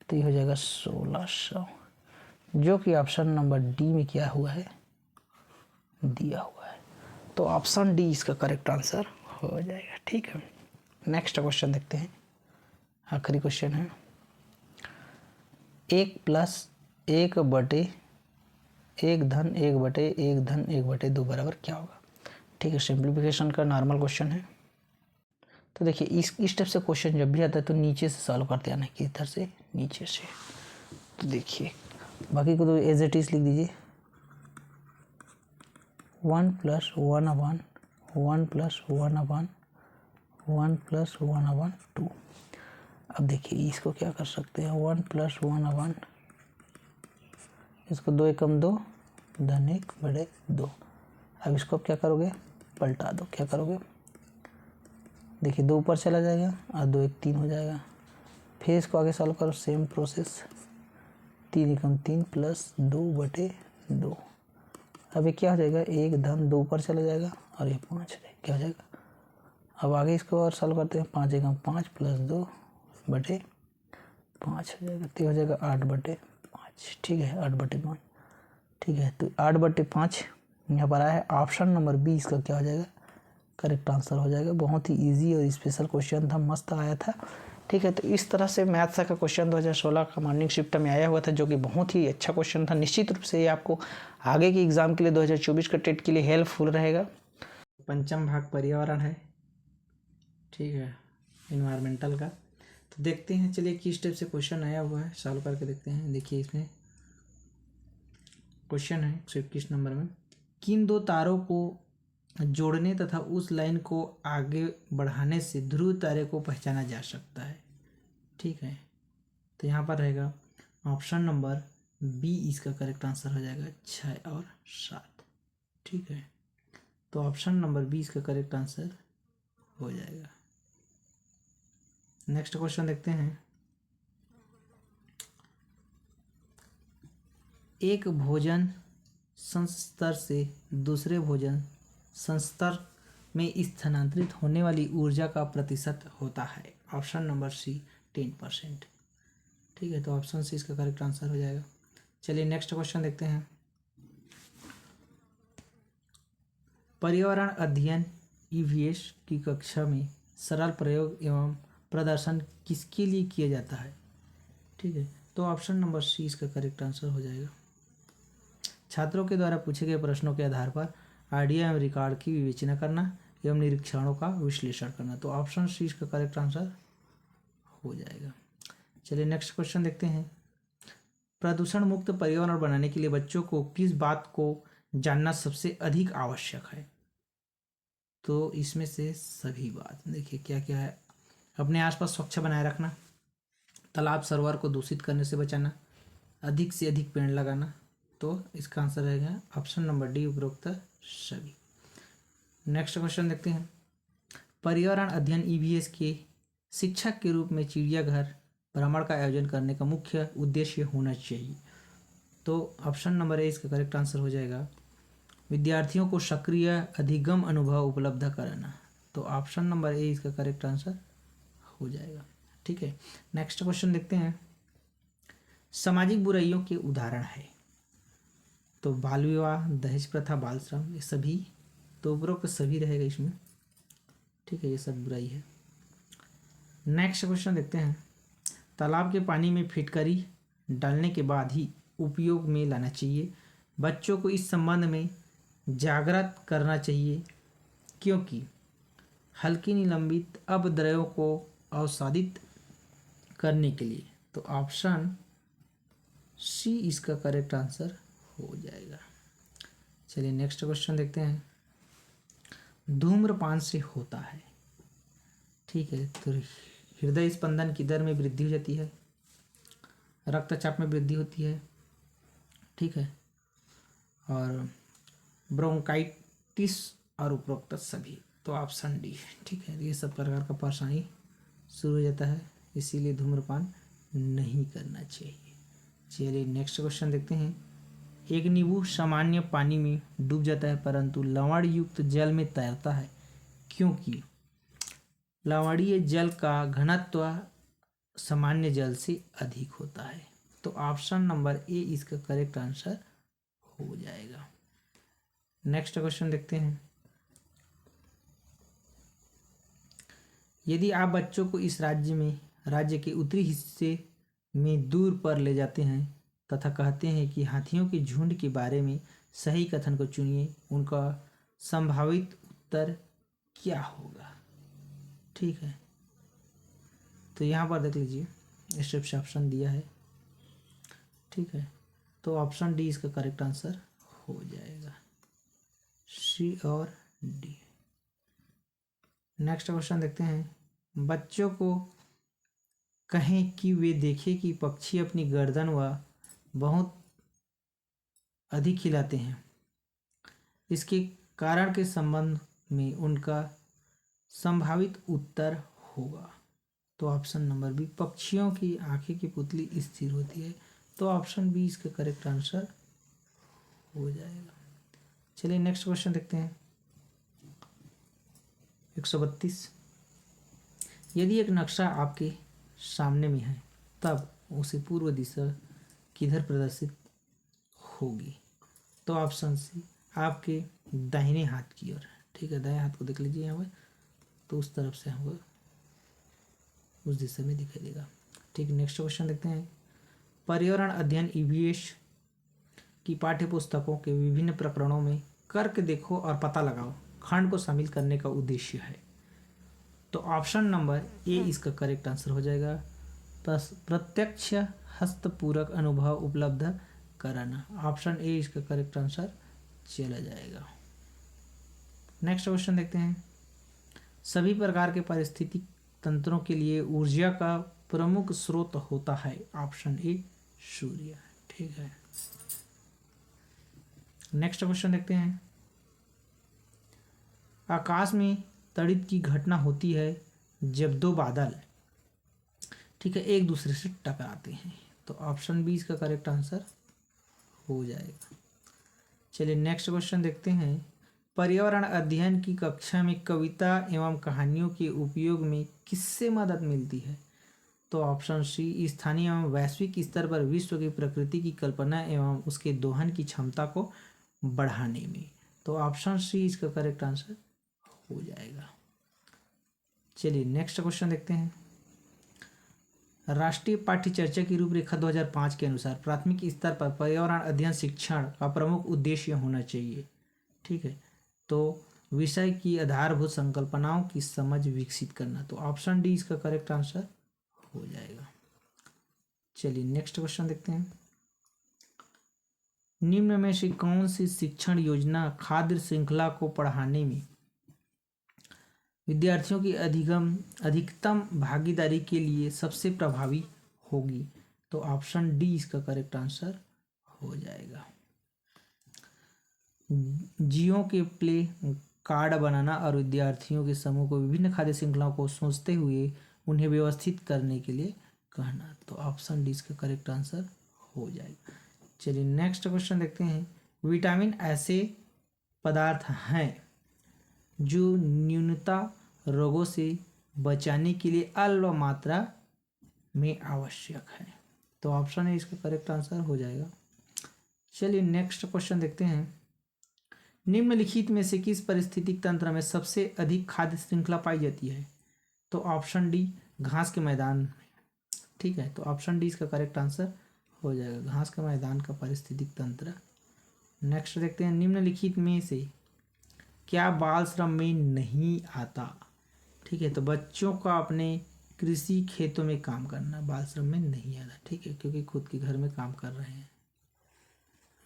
तो ये हो जाएगा 1600, जो कि ऑप्शन नंबर डी में क्या हुआ है दिया हुआ है। तो ऑप्शन डी इसका करेक्ट आंसर हो जाएगा। ठीक है, नेक्स्ट क्वेश्चन देखते हैं, आखिरी क्वेश्चन है। 1 प्लस 1 बटे 1 धन 1 बटे 1 धन 1 बटे 2 बराबर क्या होगा। ठीक है, सिंप्लीफिकेशन का नॉर्मल क्वेश्चन है। तो देखिए इस टाइप से क्वेश्चन जब भी आता है तो नीचे से सॉल्व करते आना, किस तरह से, नीचे से। तो देखिए बाकी को तो एज इट इज लिख दीजिए, 1 प्लस 1 प्लस 1/2। अब देखिए इसको क्या कर सकते हैं, 1 प्लस 1/, इसको 2 एकम 2 धन 1 बटे 2। अब इसको क्या करोगे, पलटा दो। क्या करोगे, देखिए 2 ऊपर चला जाएगा और 2 1 3 हो जाएगा। फिर इसको आगे सॉल्व करो, सेम प्रोसेस, 3 एकम 3 प्लस 2 बटे 2। अब ये क्या हो जाएगा, 1 धन 2 ऊपर चला जाएगा और ये 5 हो जाएगा। क्या हो जाएगा, अब आगे इसको और सॉल्व करते हैं, 5 एकम 5 प्लस 2 बटे 5 हो जाएगा। तो हो जाएगा 8 बटे 5। ठीक है, 8 बटे 5। ठीक है, तो 8 बटे 5 यहाँ पर आया है। ऑप्शन नंबर बी इसका क्या हो जाएगा, करेक्ट आंसर हो जाएगा। बहुत ही इजी और स्पेशल क्वेश्चन था, मस्त आया था। ठीक है, तो इस तरह से मैथ्स का क्वेश्चन 2016 का मॉर्निंग शिफ्ट में आया हुआ था, जो कि बहुत ही अच्छा क्वेश्चन था। निश्चित रूप से ये आपको आगे के एग्जाम के लिए 2024 का टेट के लिए हेल्पफुल रहेगा। पंचम भाग पर्यावरण है, ठीक है, इन्वायरमेंटल का। तो देखते हैं, चलिए किस टाइप से क्वेश्चन आया हुआ है, सॉल्व करके देखते हैं। देखिए इसमें क्वेश्चन है 121 नंबर में, किन दो तारों को जोड़ने तथा उस लाइन को आगे बढ़ाने से ध्रुव तारे को पहचाना जा सकता है। ठीक है, तो यहाँ पर रहेगा ऑप्शन नंबर बी इसका करेक्ट आंसर हो जाएगा, 6 और 7। ठीक है, तो ऑप्शन नंबर बी इसका करेक्ट आंसर हो जाएगा। नेक्स्ट क्वेश्चन देखते हैं, एक भोजन संस्तर से दूसरे भोजन संस्तर में स्थानांतरित होने वाली ऊर्जा का प्रतिशत होता है। Option number C 10%। ठीक है, तो ऑप्शन सी इसका करेक्ट आंसर हो जाएगा। चलिए नेक्स्ट क्वेश्चन देखते हैं, पर्यावरण अध्ययन ईवीएस की कक्षा में सरल प्रयोग एवं प्रदर्शन किसके लिए किया जाता है। ठीक है, तो ऑप्शन नंबर सी इसका करेक्ट आंसर हो जाएगा। छात्रों के द्वारा पूछे गए प्रश्नों के आधार पर आइडिया एवं रिकॉर्ड की विवेचना करना एवं निरीक्षणों का विश्लेषण करना। तो ऑप्शन सी इसका करेक्ट आंसर हो जाएगा। चलिए नेक्स्ट क्वेश्चन देखते हैं, प्रदूषण मुक्त पर्यावरण बनाने के लिए बच्चों को किस बात को जानना सबसे अधिक आवश्यक है। तो इसमें से सभी बात, देखिए क्या क्या है, अपने आसपास स्वच्छ बनाए रखना, तालाब सरोवर को दूषित करने से बचाना, अधिक से अधिक पेड़ लगाना। तो इसका आंसर रहेगा ऑप्शन नंबर डी, उपरोक्त सभी। नेक्स्ट क्वेश्चन देखते हैं, पर्यावरण अध्ययन ईवीएस के शिक्षक के रूप में चिड़ियाघर भ्रमण का आयोजन करने का मुख्य उद्देश्य होना चाहिए। तो ऑप्शन नंबर ए इसका करेक्ट आंसर हो जाएगा, विद्यार्थियों को सक्रिय अधिगम अनुभव उपलब्ध कराना। तो ऑप्शन नंबर ए इसका करेक्ट आंसर हो जाएगा। ठीक है, नेक्स्ट क्वेश्चन देखते हैं, सामाजिक बुराइयों के उदाहरण है। तो बाल विवाह, दहेज प्रथा, बाल श्रम, ये सभी, तो उपरोक्त सभी रहेगा इसमें। ठीक है, ये सब बुराई है। नेक्स्ट क्वेश्चन देखते हैं, तालाब के पानी में फिटकरी डालने के बाद ही उपयोग में लाना चाहिए। बच्चों को इस संबंध में जागृत करना चाहिए, क्योंकि हल्की निलंबित अपद्रव्यों को अवसादित करने के लिए। तो ऑप्शन सी इसका करेक्ट आंसर हो जाएगा। चलिए नेक्स्ट क्वेश्चन देखते हैं, धूम्रपान से होता है। ठीक है, तो हृदय स्पंदन की दर में वृद्धि हो जाती है, रक्तचाप में वृद्धि होती है। ठीक है, और ब्रोंकाइटिस और उपरोक्त सभी। तो ऑप्शन डी। ठीक है, ये सब प्रकार का परेशानी शुरू हो जाता है, इसीलिए धूम्रपान नहीं करना चाहिए। चलिए नेक्स्ट क्वेश्चन देखते हैं, एक नींबू सामान्य पानी में डूब जाता है परंतु लवण युक्त जल में तैरता है, क्योंकि लवणीय जल का घनत्व सामान्य जल से अधिक होता है। तो ऑप्शन नंबर ए इसका करेक्ट आंसर हो जाएगा। नेक्स्ट क्वेश्चन देखते हैं, यदि आप बच्चों को इस राज्य के उत्तरी हिस्से में दूर पर ले जाते हैं तथा कहते हैं कि हाथियों के झुंड के बारे में सही कथन को चुनिए, उनका संभावित उत्तर क्या होगा। ठीक है, तो यहाँ पर देख लीजिए स्टेप से ऑप्शन दिया है। ठीक है, तो ऑप्शन डी इसका करेक्ट आंसर हो जाएगा, सी और डी। नेक्स्ट क्वेश्चन देखते हैं। बच्चों को कहें कि वे देखें कि पक्षी अपनी गर्दन व बहुत अधिक हिलाते हैं, इसके कारण के संबंध में उनका संभावित उत्तर होगा। तो ऑप्शन नंबर बी, पक्षियों की आंखें की पुतली स्थिर होती है। तो ऑप्शन बी इसका करेक्ट आंसर हो जाएगा। चलिए नेक्स्ट क्वेश्चन देखते हैं। 132, यदि एक नक्शा आपके सामने में है तब उसे पूर्व दिशा किधर प्रदर्शित होगी। तो ऑप्शन सी, आपके दाहिने हाथ की ओर। ठीक है, दाएं हाथ को देख लीजिए यहाँ पर, तो उस तरफ से हमको उस दिशा में दिखाई देगा। ठीक, नेक्स्ट क्वेश्चन देखते हैं। पर्यावरण अध्ययन ईवीएस की पाठ्य पुस्तकों के विभिन्न प्रकरणों में करके देखो और पता लगाओ खंड को शामिल करने का उद्देश्य है। तो ऑप्शन नंबर ए इसका करेक्ट आंसर हो जाएगा, प्रत्यक्ष हस्तपूरक अनुभव उपलब्ध कराना। ऑप्शन ए इसका करेक्ट आंसर चला जाएगा। नेक्स्ट क्वेश्चन देखते हैं। सभी प्रकार के पारिस्थितिक तंत्रों के लिए ऊर्जा का प्रमुख स्रोत होता है। ऑप्शन ए सूर्य। ठीक है, नेक्स्ट क्वेश्चन देखते हैं। आकाश में तड़ित की घटना होती है जब दो बादल, ठीक है, एक दूसरे से टकराते हैं। तो ऑप्शन बी इसका करेक्ट आंसर हो जाएगा। चलिए नेक्स्ट क्वेश्चन देखते हैं। पर्यावरण अध्ययन की कक्षा में कविता एवं कहानियों के उपयोग में किससे मदद मिलती है। तो ऑप्शन सी, स्थानीय एवं वैश्विक स्तर पर विश्व की प्रकृति की कल्पना एवं उसके दोहन की क्षमता को बढ़ाने में। तो ऑप्शन सी इसका करेक्ट आंसर हो जाएगा। चलिए नेक्स्ट क्वेश्चन देखते हैं। राष्ट्रीय पाठ्य चर्चा की रूपरेखा 2005 के अनुसार प्राथमिक स्तर पर पर्यावरण अध्ययन शिक्षण का प्रमुख उद्देश्य होना चाहिए। ठीक है, तो विषय की आधारभूत संकल्पनाओं की समझ विकसित करना। तो ऑप्शन डी इसका करेक्ट आंसर हो जाएगा। चलिए नेक्स्ट क्वेश्चन देखते हैं। निम्न में से कौन सी शिक्षण योजना खाद्य श्रृंखला को पढ़ाने में विद्यार्थियों की अधिकतम भागीदारी के लिए सबसे प्रभावी होगी। तो ऑप्शन डी इसका करेक्ट आंसर हो जाएगा। जियो के प्ले कार्ड बनाना और विद्यार्थियों के समूह को विभिन्न खाद्य श्रृंखलाओं को सोचते हुए उन्हें व्यवस्थित करने के लिए कहना। तो ऑप्शन डी इसका करेक्ट आंसर हो जाएगा। चलिए नेक्स्ट क्वेश्चन देखते हैं। विटामिन ऐसे पदार्थ हैं जो न्यूनता रोगों से बचाने के लिए अल्प मात्रा में आवश्यक है। तो ऑप्शन ए इसका करेक्ट आंसर हो जाएगा। चलिए नेक्स्ट क्वेश्चन देखते हैं। निम्नलिखित में से किस पारिस्थितिक तंत्र में सबसे अधिक खाद्य श्रृंखला पाई जाती है। तो ऑप्शन डी, घास के मैदान में। ठीक है, तो ऑप्शन डी इसका करेक्ट आंसर हो जाएगा, घास के मैदान का पारिस्थितिक तंत्र। नेक्स्ट देखते हैं। निम्नलिखित में से क्या बाल श्रम में नहीं आता। ठीक है, तो बच्चों का अपने कृषि खेतों में काम करना बाल श्रम में नहीं आता। ठीक है, क्योंकि खुद के घर में काम कर रहे हैं।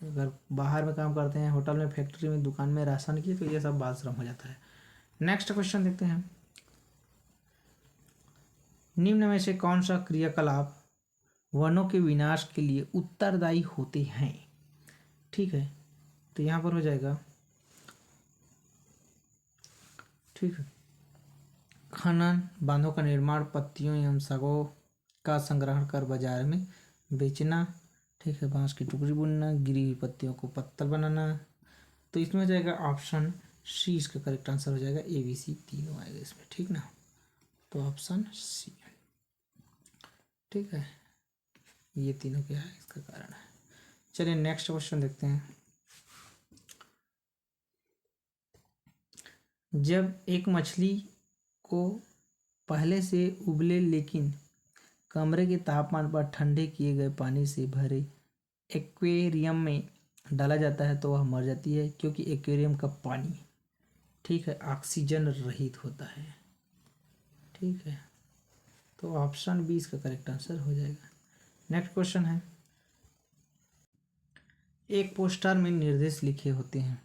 अगर बाहर में काम करते हैं, होटल में, फैक्ट्री में, दुकान में, राशन की, तो ये सब बाल श्रम हो जाता है। नेक्स्ट क्वेश्चन देखते हैं। निम्न में से कौन सा क्रियाकलाप वनों के विनाश के लिए उत्तरदायी होते हैं। ठीक है, तो यहाँ पर हो जाएगा, ठीक है, खनन, बांधों का निर्माण, पत्तियों एवं सागों का संग्रहण कर बाजार में बेचना। ठीक है, बांस की टुकड़ी बुनना, गिरी हुई पत्तियों को पत्तल बनाना। तो इसमें हो जाएगा ऑप्शन सी इसका करेक्ट आंसर हो जाएगा। ए बी सी तीनों आएगा इसमें। ठीक ना, तो ऑप्शन सी। ठीक है, ये तीनों क्या है, इसका कारण है। चलिए नेक्स्ट क्वेश्चन देखते हैं। जब एक मछली को पहले से उबले लेकिन कमरे के तापमान पर ठंडे किए गए पानी से भरे एक्वेरियम में डाला जाता है तो वह मर जाती है, क्योंकि एक्वेरियम का पानी, ठीक है, ऑक्सीजन रहित होता है। ठीक है, तो ऑप्शन बी इसका करेक्ट आंसर हो जाएगा। नेक्स्ट क्वेश्चन है, एक पोस्टर में निर्देश लिखे होते हैं।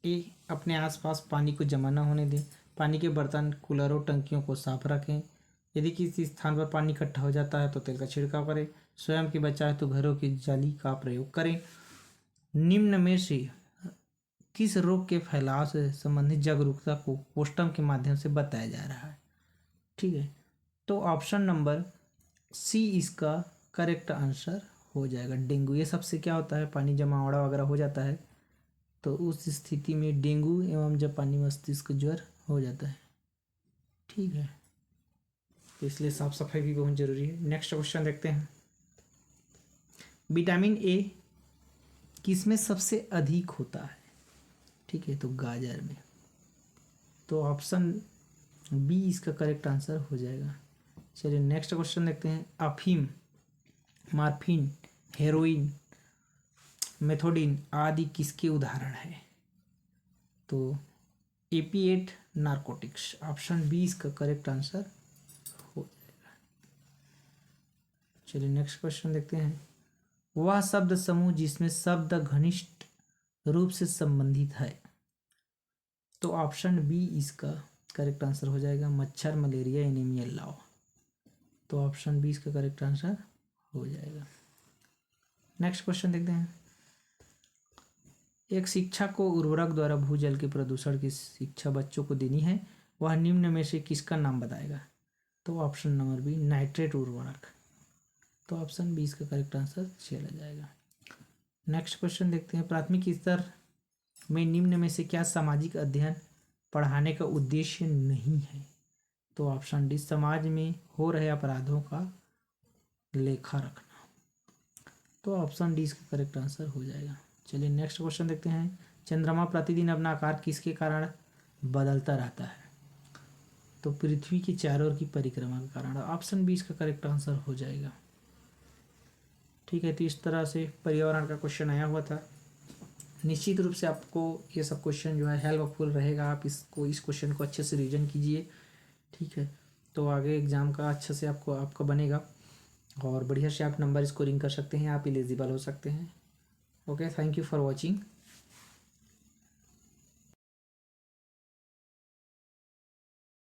ए, अपने आसपास पानी को जमा न होने दें, पानी के बर्तन, कूलरों, टंकियों को साफ रखें, यदि किसी स्थान पर पानी इकट्ठा हो जाता है तो तेल का छिड़काव करें, स्वयं की बचाए तो घरों की जाली का प्रयोग करें। निम्न में से किस रोग के फैलाव से संबंधित जागरूकता को पोस्टर के माध्यम से बताया जा रहा है? ठीक है, तो ऑप्शन नंबर सी इसका करेक्ट आंसर हो जाएगा। डेंगू, ये सबसे क्या होता है, पानी जमावड़ा वगैरह हो जाता है तो उस स्थिति में डेंगू एवं जापानी मस्तिष्क ज्वर हो जाता है। ठीक है, तो इसलिए साफ सफाई भी बहुत जरूरी है। नेक्स्ट क्वेश्चन देखते हैं, विटामिन ए किसमें सबसे अधिक होता है? ठीक है, तो गाजर में। तो ऑप्शन बी इसका करेक्ट आंसर हो जाएगा। चलिए नेक्स्ट क्वेश्चन देखते हैं, अफीम, मॉर्फिन, हेरोइन, मेथोडिन आदि किसके उदाहरण है? तो एपीएट नारकोटिक्स, ऑप्शन बी इसका करेक्ट आंसर हो जाएगा। चलिए नेक्स्ट क्वेश्चन देखते हैं, वह शब्द समूह जिसमें शब्द घनिष्ठ रूप से संबंधित है। तो ऑप्शन बी इसका करेक्ट आंसर हो जाएगा, मच्छर, मलेरिया, एनीमिया, लाव। तो ऑप्शन बी इसका करेक्ट आंसर हो जाएगा। नेक्स्ट क्वेश्चन देखते हैं, एक शिक्षक को उर्वरक द्वारा भूजल के प्रदूषण की शिक्षा बच्चों को देनी है, वह निम्न में से किसका नाम बताएगा? तो ऑप्शन नंबर बी, नाइट्रेट उर्वरक। तो ऑप्शन बी इसका करेक्ट आंसर चला जाएगा। नेक्स्ट क्वेश्चन देखते हैं, प्राथमिक स्तर में निम्न में से क्या सामाजिक अध्ययन पढ़ाने का उद्देश्य नहीं है? तो ऑप्शन डी, समाज में हो रहे अपराधों का लेखा रखना। तो ऑप्शन डी इसका करेक्ट आंसर हो जाएगा। चलिए नेक्स्ट क्वेश्चन देखते हैं, चंद्रमा प्रतिदिन अपना आकार किसके कारण बदलता रहता है? तो पृथ्वी की चारों ओर की परिक्रमा के कारण। ऑप्शन बी इसका करेक्ट आंसर हो जाएगा। ठीक है, तो इस तरह से पर्यावरण का क्वेश्चन आया हुआ था। निश्चित रूप से आपको ये सब क्वेश्चन जो है हेल्पफुल रहेगा, आप इस क्वेश्चन को अच्छे से रिविजन कीजिए। ठीक है, तो आगे एग्जाम का अच्छे से आपका बनेगा और बढ़िया से आप नंबर स्कोरिंग कर सकते हैं, आप एलिजिबल हो सकते हैं। Okay, thank you for watching.